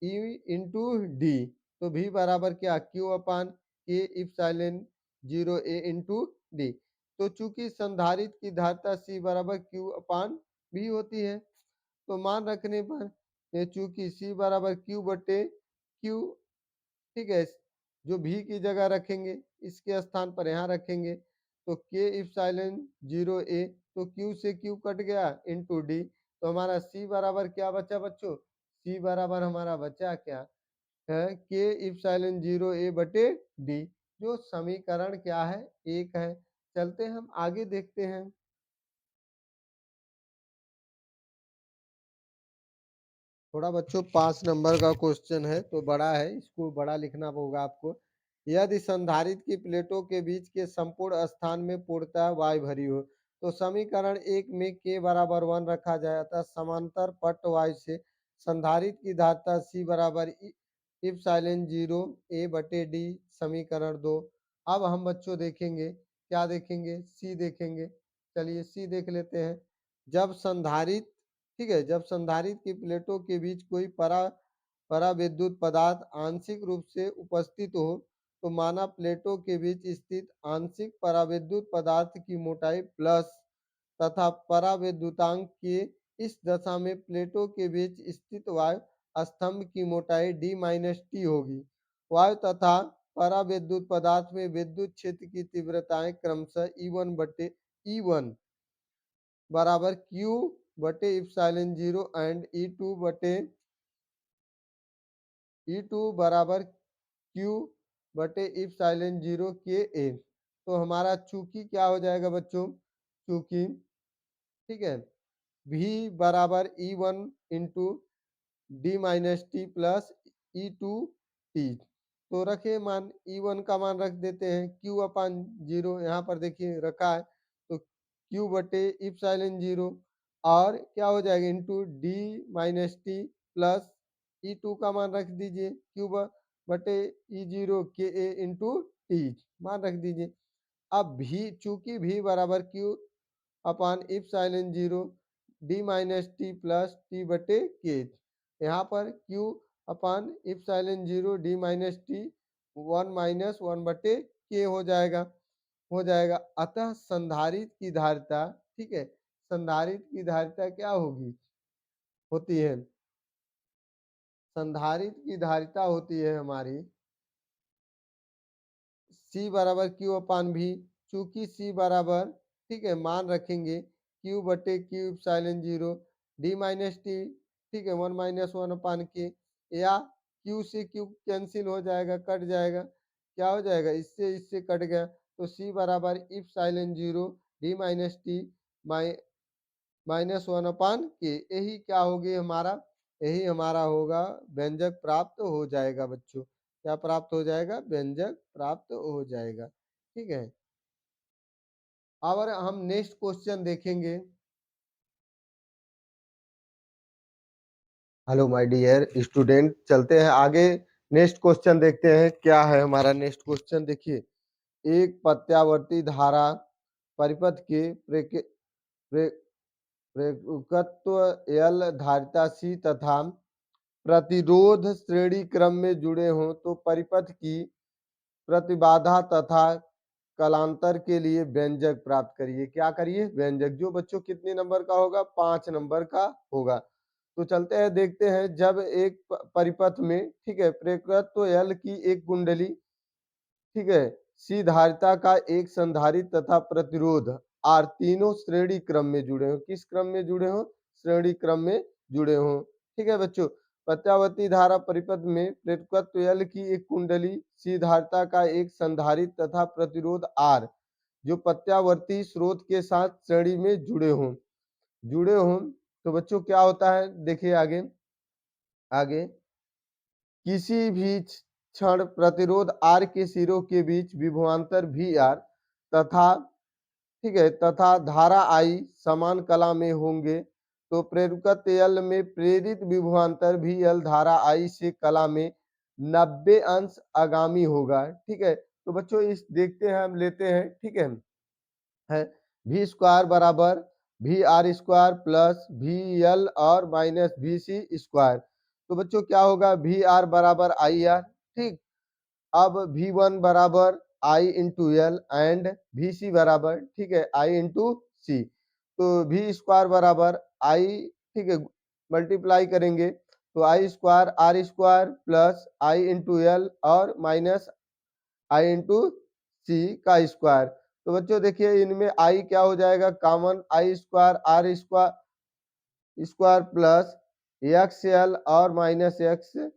E इंटू डी, तो V बराबर क्या, Q अपान के epsilon zero A into D. तो चूंकि संधारित्र की धारिता C बराबर Q अपान B होती है, तो मान रखने पर चूंकि C बराबर Q बटे Q, ठीक है, जो भी की जगह रखेंगे इसके स्थान पर यहाँ रखेंगे, तो के इप्सिलॉन जीरो ए, तो Q से Q कट गया इंटू डी, तो हमारा C बराबर क्या बचा बच्चों, C बराबर हमारा बचा क्या है, के इप्सिलॉन जीरो ए बटे डी, जो समीकरण क्या है, 1 है। चलते हम आगे देखते हैं। थोड़ा बच्चों 5 नंबर का क्वेश्चन है तो बड़ा है, इसको बड़ा लिखना होगा आपको। यदि संधारित्र की प्लेटों के बीच के संपूर्ण स्थान में पूर्णतः वायु भरी हो तो समीकरण 1 में के बराबर 1 रखा जाता, समांतर पट वायु से संधारित्र की धारिता C बराबर इप्सिलॉन जीरो ए बटे डी, समीकरण 2। अब हम बच्चों देखेंगे, क्या देखेंगे, C देखेंगे। चलिए C देख लेते हैं। जब संधारित्र, ठीक है, जब संधारित्र की प्लेटों के बीच कोई पराविद्युत पदार्थ आंशिक रूप से उपस्थित हो तो माना प्लेटों के बीच स्थित आंशिक पराविद्युत पदार्थ की मोटाई प्लस तथा पराविद्युतांक के इस दशा में प्लेटों के बीच स्थित वायु स्तंभ की मोटाई D माइनस टी होगी। वायु तथा पराविद्युत पदार्थ में विद्युत क्षेत्र की तीव्रताएं क्रमशः E1 बटे E1 बराबर Q बटे इप्सिलॉन जीरो एंड E2 बराबर Q बटे इप्सिलॉन जीरो के ए। तो हमारा चूंकि क्या हो जाएगा बच्चों, चूंकि, ठीक है, V बराबर E1 into D minus T plus E2 T, तो रखे मान E1 का मान रख देते हैं Q अपान 0, यहाँ पर देखिए रखा है, तो Q बटे इप्सिलॉन 0 और क्या हो जाएगा into D minus T plus E2 का मान रख दीजिए Q बटे E0 के ए इंटू टी मान रख दीजिए। अब भी चूंकि भी बराबर Q upon epsilon 0 D minus T plus T बटे के, यहाँ पर Q upon epsilon 0 D minus T 1 बटे के हो जाएगा। अतः संधारित्र की धारिता, ठीक है, संधारित्र की धारिता क्या होती है, संधारित्र की धारिता होती है हमारी C बराबर Q अपान भी, चूंकि C बराबर, ठीक है, मान रखेंगे Q बटे Q epsilon 0 D minus T, ठीक है, 1 अपान के, या Q से Q कैंसिल हो जाएगा, कट जाएगा, क्या हो जाएगा, इससे कट गया, तो C बराबर इप्सिलॉन 0 डी माइनस टी -1 अपान के, यही क्या होगी हमारा, यही हमारा होगा व्यंजक प्राप्त हो जाएगा बच्चों। क्या प्राप्त हो जाएगा, व्यंजक प्राप्त हो जाएगा। ठीक है, अब हम नेक्स्ट क्वेश्चन देखेंगे। हेलो माय डियर स्टूडेंट, चलते हैं आगे, नेक्स्ट क्वेश्चन देखते हैं क्या है हमारा नेक्स्ट क्वेश्चन। देखिए, एक प्रत्यावर्ती धारा परिपथ के प्रेरकत्व L धारिता C तथा प्रतिरोध श्रेणी क्रम में जुड़े हों तो परिपथ की प्रतिबाधा तथा कलांतर के लिए व्यंजक प्राप्त करिए। क्या करिए, व्यंजक, जो बच्चों कितने नंबर का होगा, 5 नंबर का होगा। तो चलते हैं देखते हैं, जब एक परिपथ में, ठीक है, प्रेरकत्व L की एक कुंडली, ठीक है, सी धारिता का एक संधारित्र तथा प्रतिरोध आर तीनों श्रेणी क्रम में जुड़े हो। किस क्रम में जुड़े हो, श्रेणी क्रम में जुड़े हो। ठीक है बच्चों, प्रत्यावर्ती धारा परिपथ में प्रेरकत्व L की एक कुंडली सी धारिता का एक संधारित्र तथा प्रतिरोध आर जो प्रत्यावर्ती स्रोत के साथ श्रेणी में जुड़े हो। तो बच्चों क्या होता है, देखिए आगे आगे किसी भी क्षण प्रतिरोध आर के सिरों के बीच विभवांतर भी आर तथा, ठीक है, तथा धारा आई समान कला में होंगे तो प्रेरकत्व L में प्रेरित विभवांतर भी L धारा आई से कला में 90 अंश आगामी होगा। ठीक है, तो बच्चों इस देखते हैं, हम लेते हैं, ठीक है V स्क्वायर बराबर VR² प्लस VL और माइनस VC²। तो बच्चों क्या होगा, VR बराबर IR, ठीक, अब V1 बराबर I into L and VC बराबर, ठीक है, I इंटू सी। तो V² बराबर I, ठीक है, मल्टीप्लाई करेंगे तो I² R² plus I into L और माइनस I इंटू सी का स्क्वायर। तो बच्चों देखिए, इनमें I क्या हो जाएगा, common I² R² plus XL और माइनस XC²।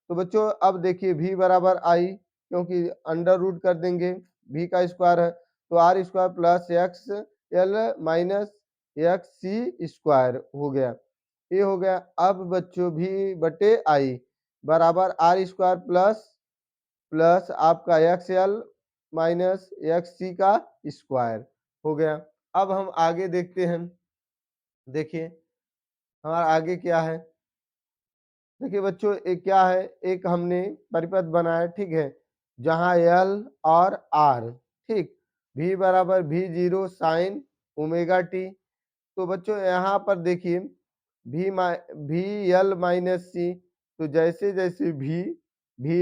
तो बच्चों अब देखिए V बराबर I, क्योंकि अंडर रूट कर देंगे, V का स्क्वायर है, तो R² plus XL minus XC² हो गया, ये हो गया। अब बच्चों V बटे I बराबर R² प्लस आपका XL माइनस XC का स्क्वायर हो गया। अब हम आगे देखते हैं, देखिए हमारा आगे क्या है। देखिए बच्चों, एक क्या है, एक हमने परिपथ बनाया, ठीक है, जहां L और R, ठीक, V बराबर V0 साइन ओमेगा टी। तो बच्चों यहाँ पर देखिए भी एल माइनस सी, तो जैसे जैसे भी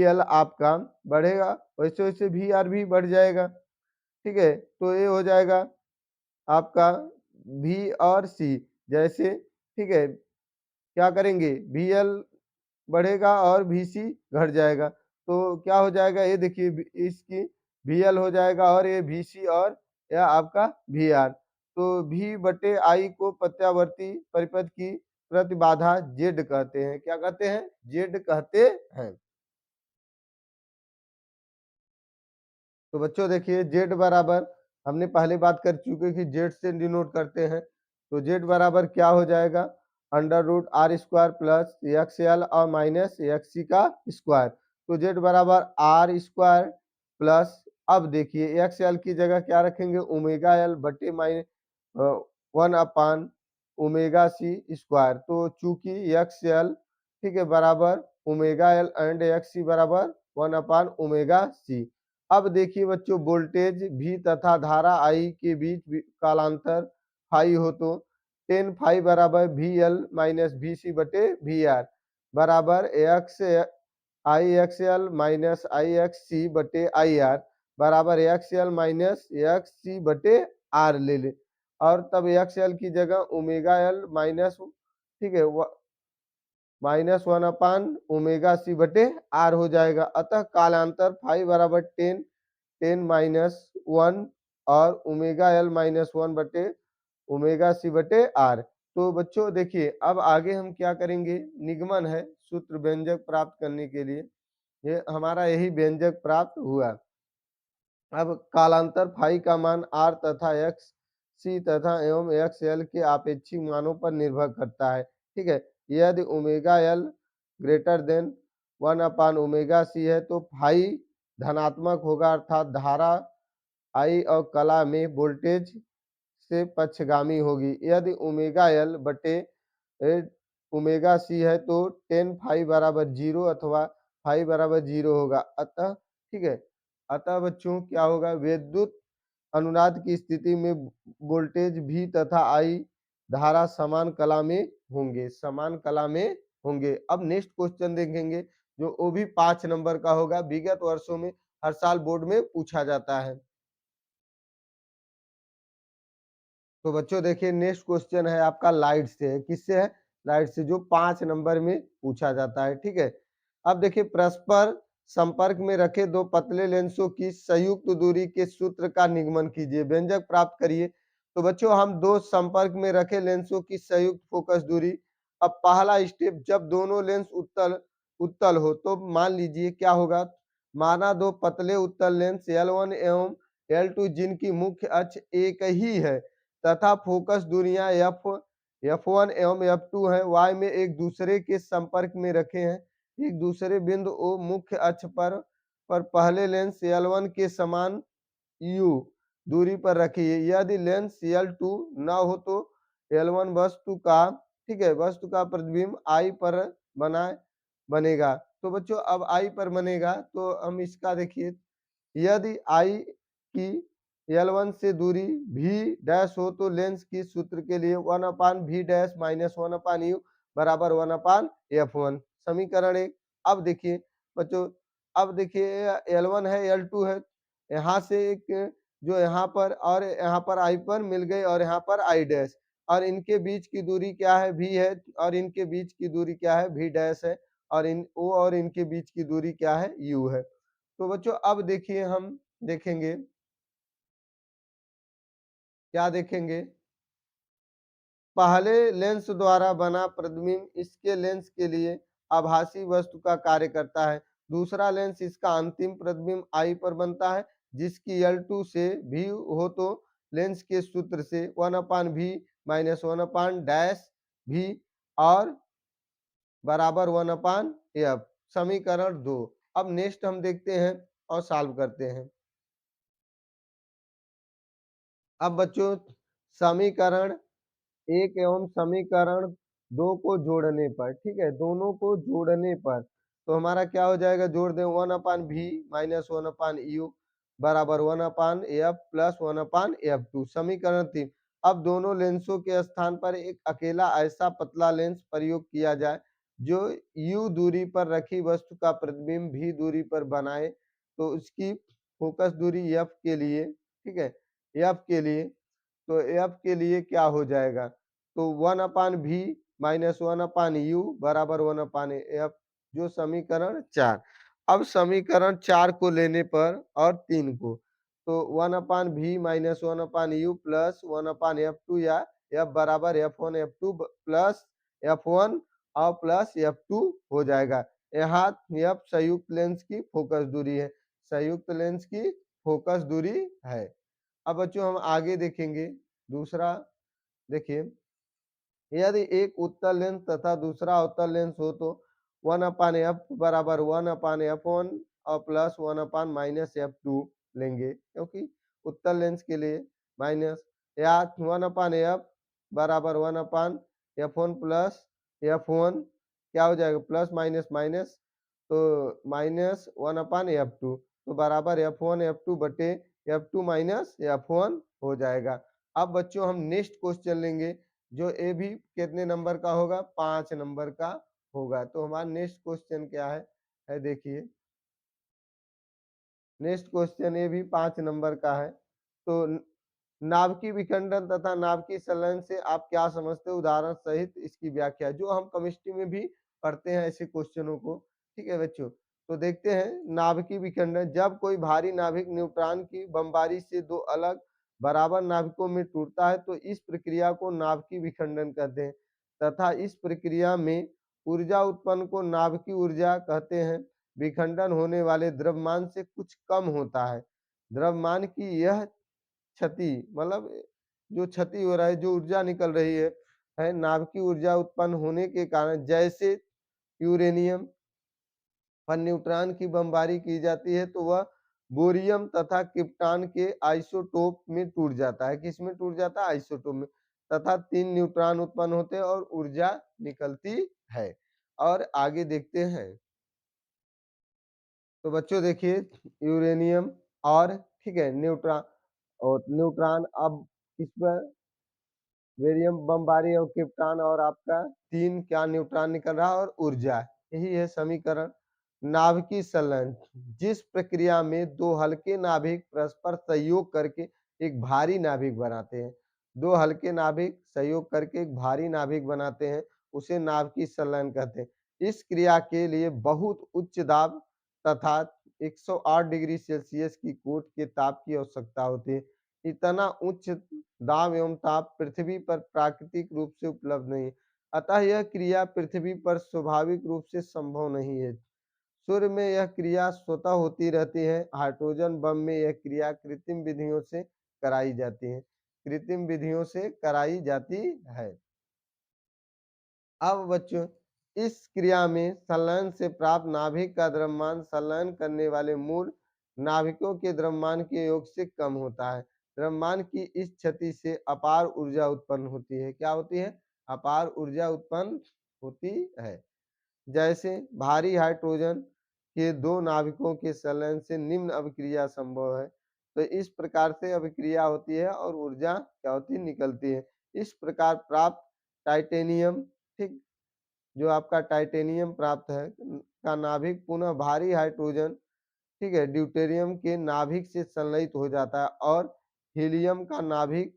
एल आपका बढ़ेगा वैसे वैसे भी आर भी बढ़ जाएगा। ठीक है, तो ये हो जाएगा आपका भी और सी, जैसे, ठीक है, क्या करेंगे, भी एल बढ़ेगा और भी सी घट जाएगा, तो क्या हो जाएगा, ये देखिए इसकी भी एल हो जाएगा और ये भी सी और यह आपका भी आर। तो भी बटे आई को प्रत्यावर्ती परिपथ की प्रतिबाधा जेड कहते हैं। क्या कहते हैं, जेड कहते हैं। तो बच्चों देखिए, जेड बराबर हमने पहले बात कर चुके कि जेड से डिनोट करते हैं, तो जेड बराबर क्या हो जाएगा, under root R square plus X L और माइनस एक्स सी का स्क्वायर। तो जेड बराबर आर स्क्वायर प्लस, अब देखिए एक्स एल की जगह क्या रखेंगे, ओमेगा एल बटे माइनस 1 ओमेगा सी स्क्वायर। तो चूंकि एक्स एल ठीक है बराबर ओमेगा एल एंड एक्स सी बराबर 1 ओमेगा सी। अब देखिए बच्चों वोल्टेज भी तथा धारा आई के बीच कालांतर फाई हो तो टेन फाई बराबर वी एल माइनस वी सी बटे वी आर बराबर एक्स आई एक्स एल माइनस आई एक्स सी बटे आई आर बराबर एक्स एल माइनस एक्स सी बटे आर ले ले। और तब एक्स एल की जगह ओमेगा एल माइनस ठीक है -1 सी बटे आर हो जाएगा। अतः कालांतर फाई बराबर टेन -1 और ओमेगा एल -1 बटे ओमेगा सी बटे आर। तो बच्चों देखिए अब आगे हम क्या करेंगे, निगमन है सूत्र व्यंजक प्राप्त करने के लिए, ये हमारा यही व्यंजक प्राप्त हुआ। अब कालांतर फाई का मान आर तथा एक्स सी तथा एवं एक्स एल के आपेक्षिक मानों पर निर्भर करता है। ठीक है, यदि ओमेगा एल ग्रेटर देन 1/ओमेगा सी है तो फाई धनात्मक होगा, अर्थात धारा आई और कला में वोल्टेज से पक्षगामी होगी। यदि ओमेगा एल बटे ओमेगा सी है तो टेन फाई बराबर 0 अथवा फाई बराबर 0 होगा। अतः ठीक है, अतः बच्चों क्या होगा, विद्युत अनुनाद की स्थिति में वोल्टेज भी तथा आई धारा समान कला में होंगे, समान कला में होंगे। अब नेक्स्ट क्वेश्चन देखेंगे जो वो भी 5 नंबर का होगा, विगत वर्षों में हर साल बोर्ड में पूछा जाता है। तो बच्चों देखिए नेक्स्ट क्वेश्चन है आपका लाइट से है, किससे है, लाइट से, जो 5 नंबर में पूछा जाता है। ठीक है, अब देखिए परस्पर संपर्क में रखे दो पतले लेंसों की संयुक्त दूरी के सूत्र का निगमन कीजिए, व्यंजक प्राप्त करिए। तो बच्चों हम दो संपर्क में रखे लेंसों की संयुक्त फोकस दूरी, अब पहला स्टेप, जब दोनों लेंस उत्तल उत्तल हो तो मान लीजिए क्या होगा, माना दो पतले उत्तल लेंस L1 एवं L2 जिनकी मुख्य अक्ष एक ही है तथा फोकस दूरियां F1 एवं F2 है, Y में एक दूसरे के संपर्क में रखे हैं, एक दूसरे बिंदु O मुख्य अक्ष पर पहले लेंस L1 के समान U दूरी पर रखिए। यदि लेंस L2 न हो तो L1 वस्तु का ठीक है वस्तु का प्रतिबिंब I पर बनेगा। तो बच्चों अब I पर बनेगा तो हम इसका देखिए, यदि I की L1 से दूरी V डैश हो तो लेंस की सूत्र के लिए 1/V डैश -1/U बराबर 1/F1, समीकरण 1। अब देखिए बच्चों, अब देखिए L1 है L2 है, यहाँ से एक जो यहाँ पर और यहाँ पर I पर मिल गई और यहाँ पर I डैश, और इनके बीच की दूरी क्या है, V है, और इनके बीच की दूरी क्या है, V डैश है, और इन O और इनके बीच की दूरी क्या है, U है। तो बच्चों अब देखिए हम देखेंगे, क्या देखेंगे, पहले लेंस द्वारा बना प्रतिबिंब इसके लेंस के लिए आभासी वस्तु का कार्य करता है, दूसरा लेंस इसका अंतिम प्रतिबिंब आई पर बनता है, जिसकी L2 से भी हो तो लेंस के सूत्र से 1/V -1 डैश भी और बराबर 1/F, समीकरण 2। अब नेक्स्ट हम देखते हैं और सॉल्व करते हैं। अब बच्चों समीकरण 1 एवं समीकरण 2 को जोड़ने पर, ठीक है, दोनों को जोड़ने पर तो हमारा क्या हो जाएगा, जोड़ दें 1/V -1/U बराबर 1/F प्लस 1/F2, समीकरण 3। अब दोनों लेंसों के स्थान पर एक अकेला ऐसा पतला लेंस प्रयोग किया जाए जो U दूरी पर रखी वस्तु का प्रतिबिंब V दूरी पर बनाए, तो उसकी फोकस दूरी F के लिए, ठीक है, F के लिए, तो F के लिए क्या हो जाएगा, तो 1/V -1/U बराबर 1/F, जो समीकरण 4। अब समीकरण 4 को लेने पर और 3 को, तो 1/V -1/U प्लस 1/F2 या F बराबर F1 F2 प्लस F1 और प्लस F2 हो जाएगा। यहाँ F संयुक्त लेंस की फोकस दूरी है, संयुक्त लेंस की फोकस दूरी है। अब बच्चों हम आगे देखेंगे दूसरा, देखिए यदि एक उत्तल लेंस तथा दूसरा अवतल लेंस हो तो 1/f बराबर 1/f1 और प्लस 1/-f2 लेंगे, क्योंकि उत्तल लेंस के लिए माइनस, या 1/f बराबर 1/f1 प्लस f1 क्या हो जाएगा, प्लस माइनस माइनस, तो माइनस 1/f2, तो बराबर f1 f2 बटे f2 माइनस f1 हो जाएगा। अब बच्चों हम नेक्स्ट क्वेश्चन लेंगे, जो ए भी कितने नंबर का होगा, 5 नंबर का होगा। तो हमारा नेक्स्ट क्वेश्चन क्या है देखिए, नेक्स्ट क्वेश्चन ये भी 5 नंबर का है। तो नाभिकीय विखंडन तथा नाभिकीय संलयन से आप क्या समझते हो, उदाहरण सहित इसकी व्याख्या, जो हम केमिस्ट्री में भी पढ़ते हैं ऐसे क्वेश्चनों को। ठीक है बच्चों, तो देखते हैं नाभिकीय विखंडन। जब कोई भारी नाभिक न्यूट्रॉन की बमबारी से दो अलग बराबर नाभिकों में टूटता है तो इस प्रक्रिया को नाभिकीय विखंडन कहते हैं, तथा इस प्रक्रिया में ऊर्जा उत्पन्न को नाभिकीय ऊर्जा कहते हैं। विखंडन होने वाले द्रव्यमान से कुछ कम होता है। द्रव्यमान की यह क्षति, मतलब जो क्षति हो रहा है, जो ऊर्जा निकल रही है नाभिकीय ऊर्जा उत्पन्न होने के कारण, जैसे यूरेनियम पर न्यूट्रॉन की बमबारी की जाती है तो वह बोरियम तथा क्रिप्टॉन के आइसोटोप में टूट जाता है। किस में टूट जाता है, आइसोटोप में, तथा 3 न्यूट्रॉन उत्पन्न होते हैं और ऊर्जा निकलती है। और आगे देखते हैं, तो बच्चों देखिए यूरेनियम और ठीक है न्यूट्रॉन, और न्यूट्रॉन अब इस पर बेरियम बमबारी और क्रिप्टॉन, और आपका 3 क्या न्यूट्रॉन निकल रहा है और ऊर्जा, यही है समीकरण। नाभिकीय संलयन, जिस प्रक्रिया में दो हल्के नाभिक परस्पर सहयोग करके एक भारी नाभिक बनाते हैं, दो हल्के नाभिक सहयोग करके एक भारी नाभिक बनाते हैं, उसे नाभिकीय संलयन कहते हैं। इस क्रिया के लिए बहुत उच्च दाब तथा 108 डिग्री सेल्सियस की कोट के ताप की आवश्यकता होती है। इतना उच्च दाब एवं ताप पृथ्वी पर प्राकृतिक रूप से उपलब्ध नहीं है, अतः यह क्रिया पृथ्वी पर स्वाभाविक रूप से संभव नहीं है। सूर्य में यह क्रिया स्वतः होती रहती है। हाइड्रोजन बम में यह क्रिया कृत्रिम विधियों से कराई जाती है, कृत्रिम विधियों से कराई जाती है। अब बच्चों इस क्रिया में संलयन से प्राप्त नाभिक का द्रव्यमान संलयन करने वाले मूल नाभिकों के द्रव्यमान के योग से कम होता है। द्रव्यमान की इस क्षति से अपार ऊर्जा उत्पन्न होती है। क्या होती है, अपार ऊर्जा उत्पन्न होती है। जैसे भारी हाइड्रोजन के दो नाभिकों के संलयन से निम्न अभिक्रिया संभव है। तो इस प्रकार से अभिक्रिया होती है और ऊर्जा क्या होती है, निकलती है। इस प्रकार प्राप्त टाइटेनियम, ठीक, जो आपका टाइटेनियम प्राप्त है का नाभिक पुनः भारी हाइड्रोजन, ठीक है, ड्यूटेरियम के नाभिक से संलयित हो जाता है और हीलियम का नाभिक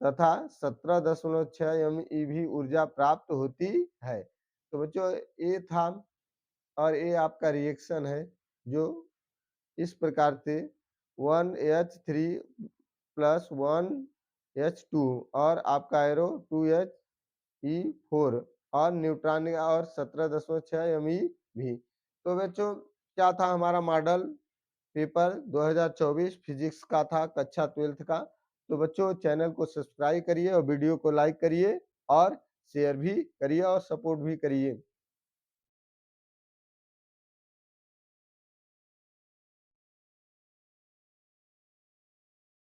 तथा 17.6 MeV ऊर्जा प्राप्त होती है। तो बच्चों ये था, और ये आपका रिएक्शन है जो इस प्रकार से 1H3 प्लस 1H2 और आपका एरो 2He4 और न्यूट्रॉन और 17.6 MeV। तो बच्चों क्या था, हमारा मॉडल पेपर 2024 फिजिक्स का था, कक्षा 12th का। तो बच्चों चैनल को सब्सक्राइब करिए और वीडियो को लाइक करिए और शेयर भी करिए और सपोर्ट भी करिए।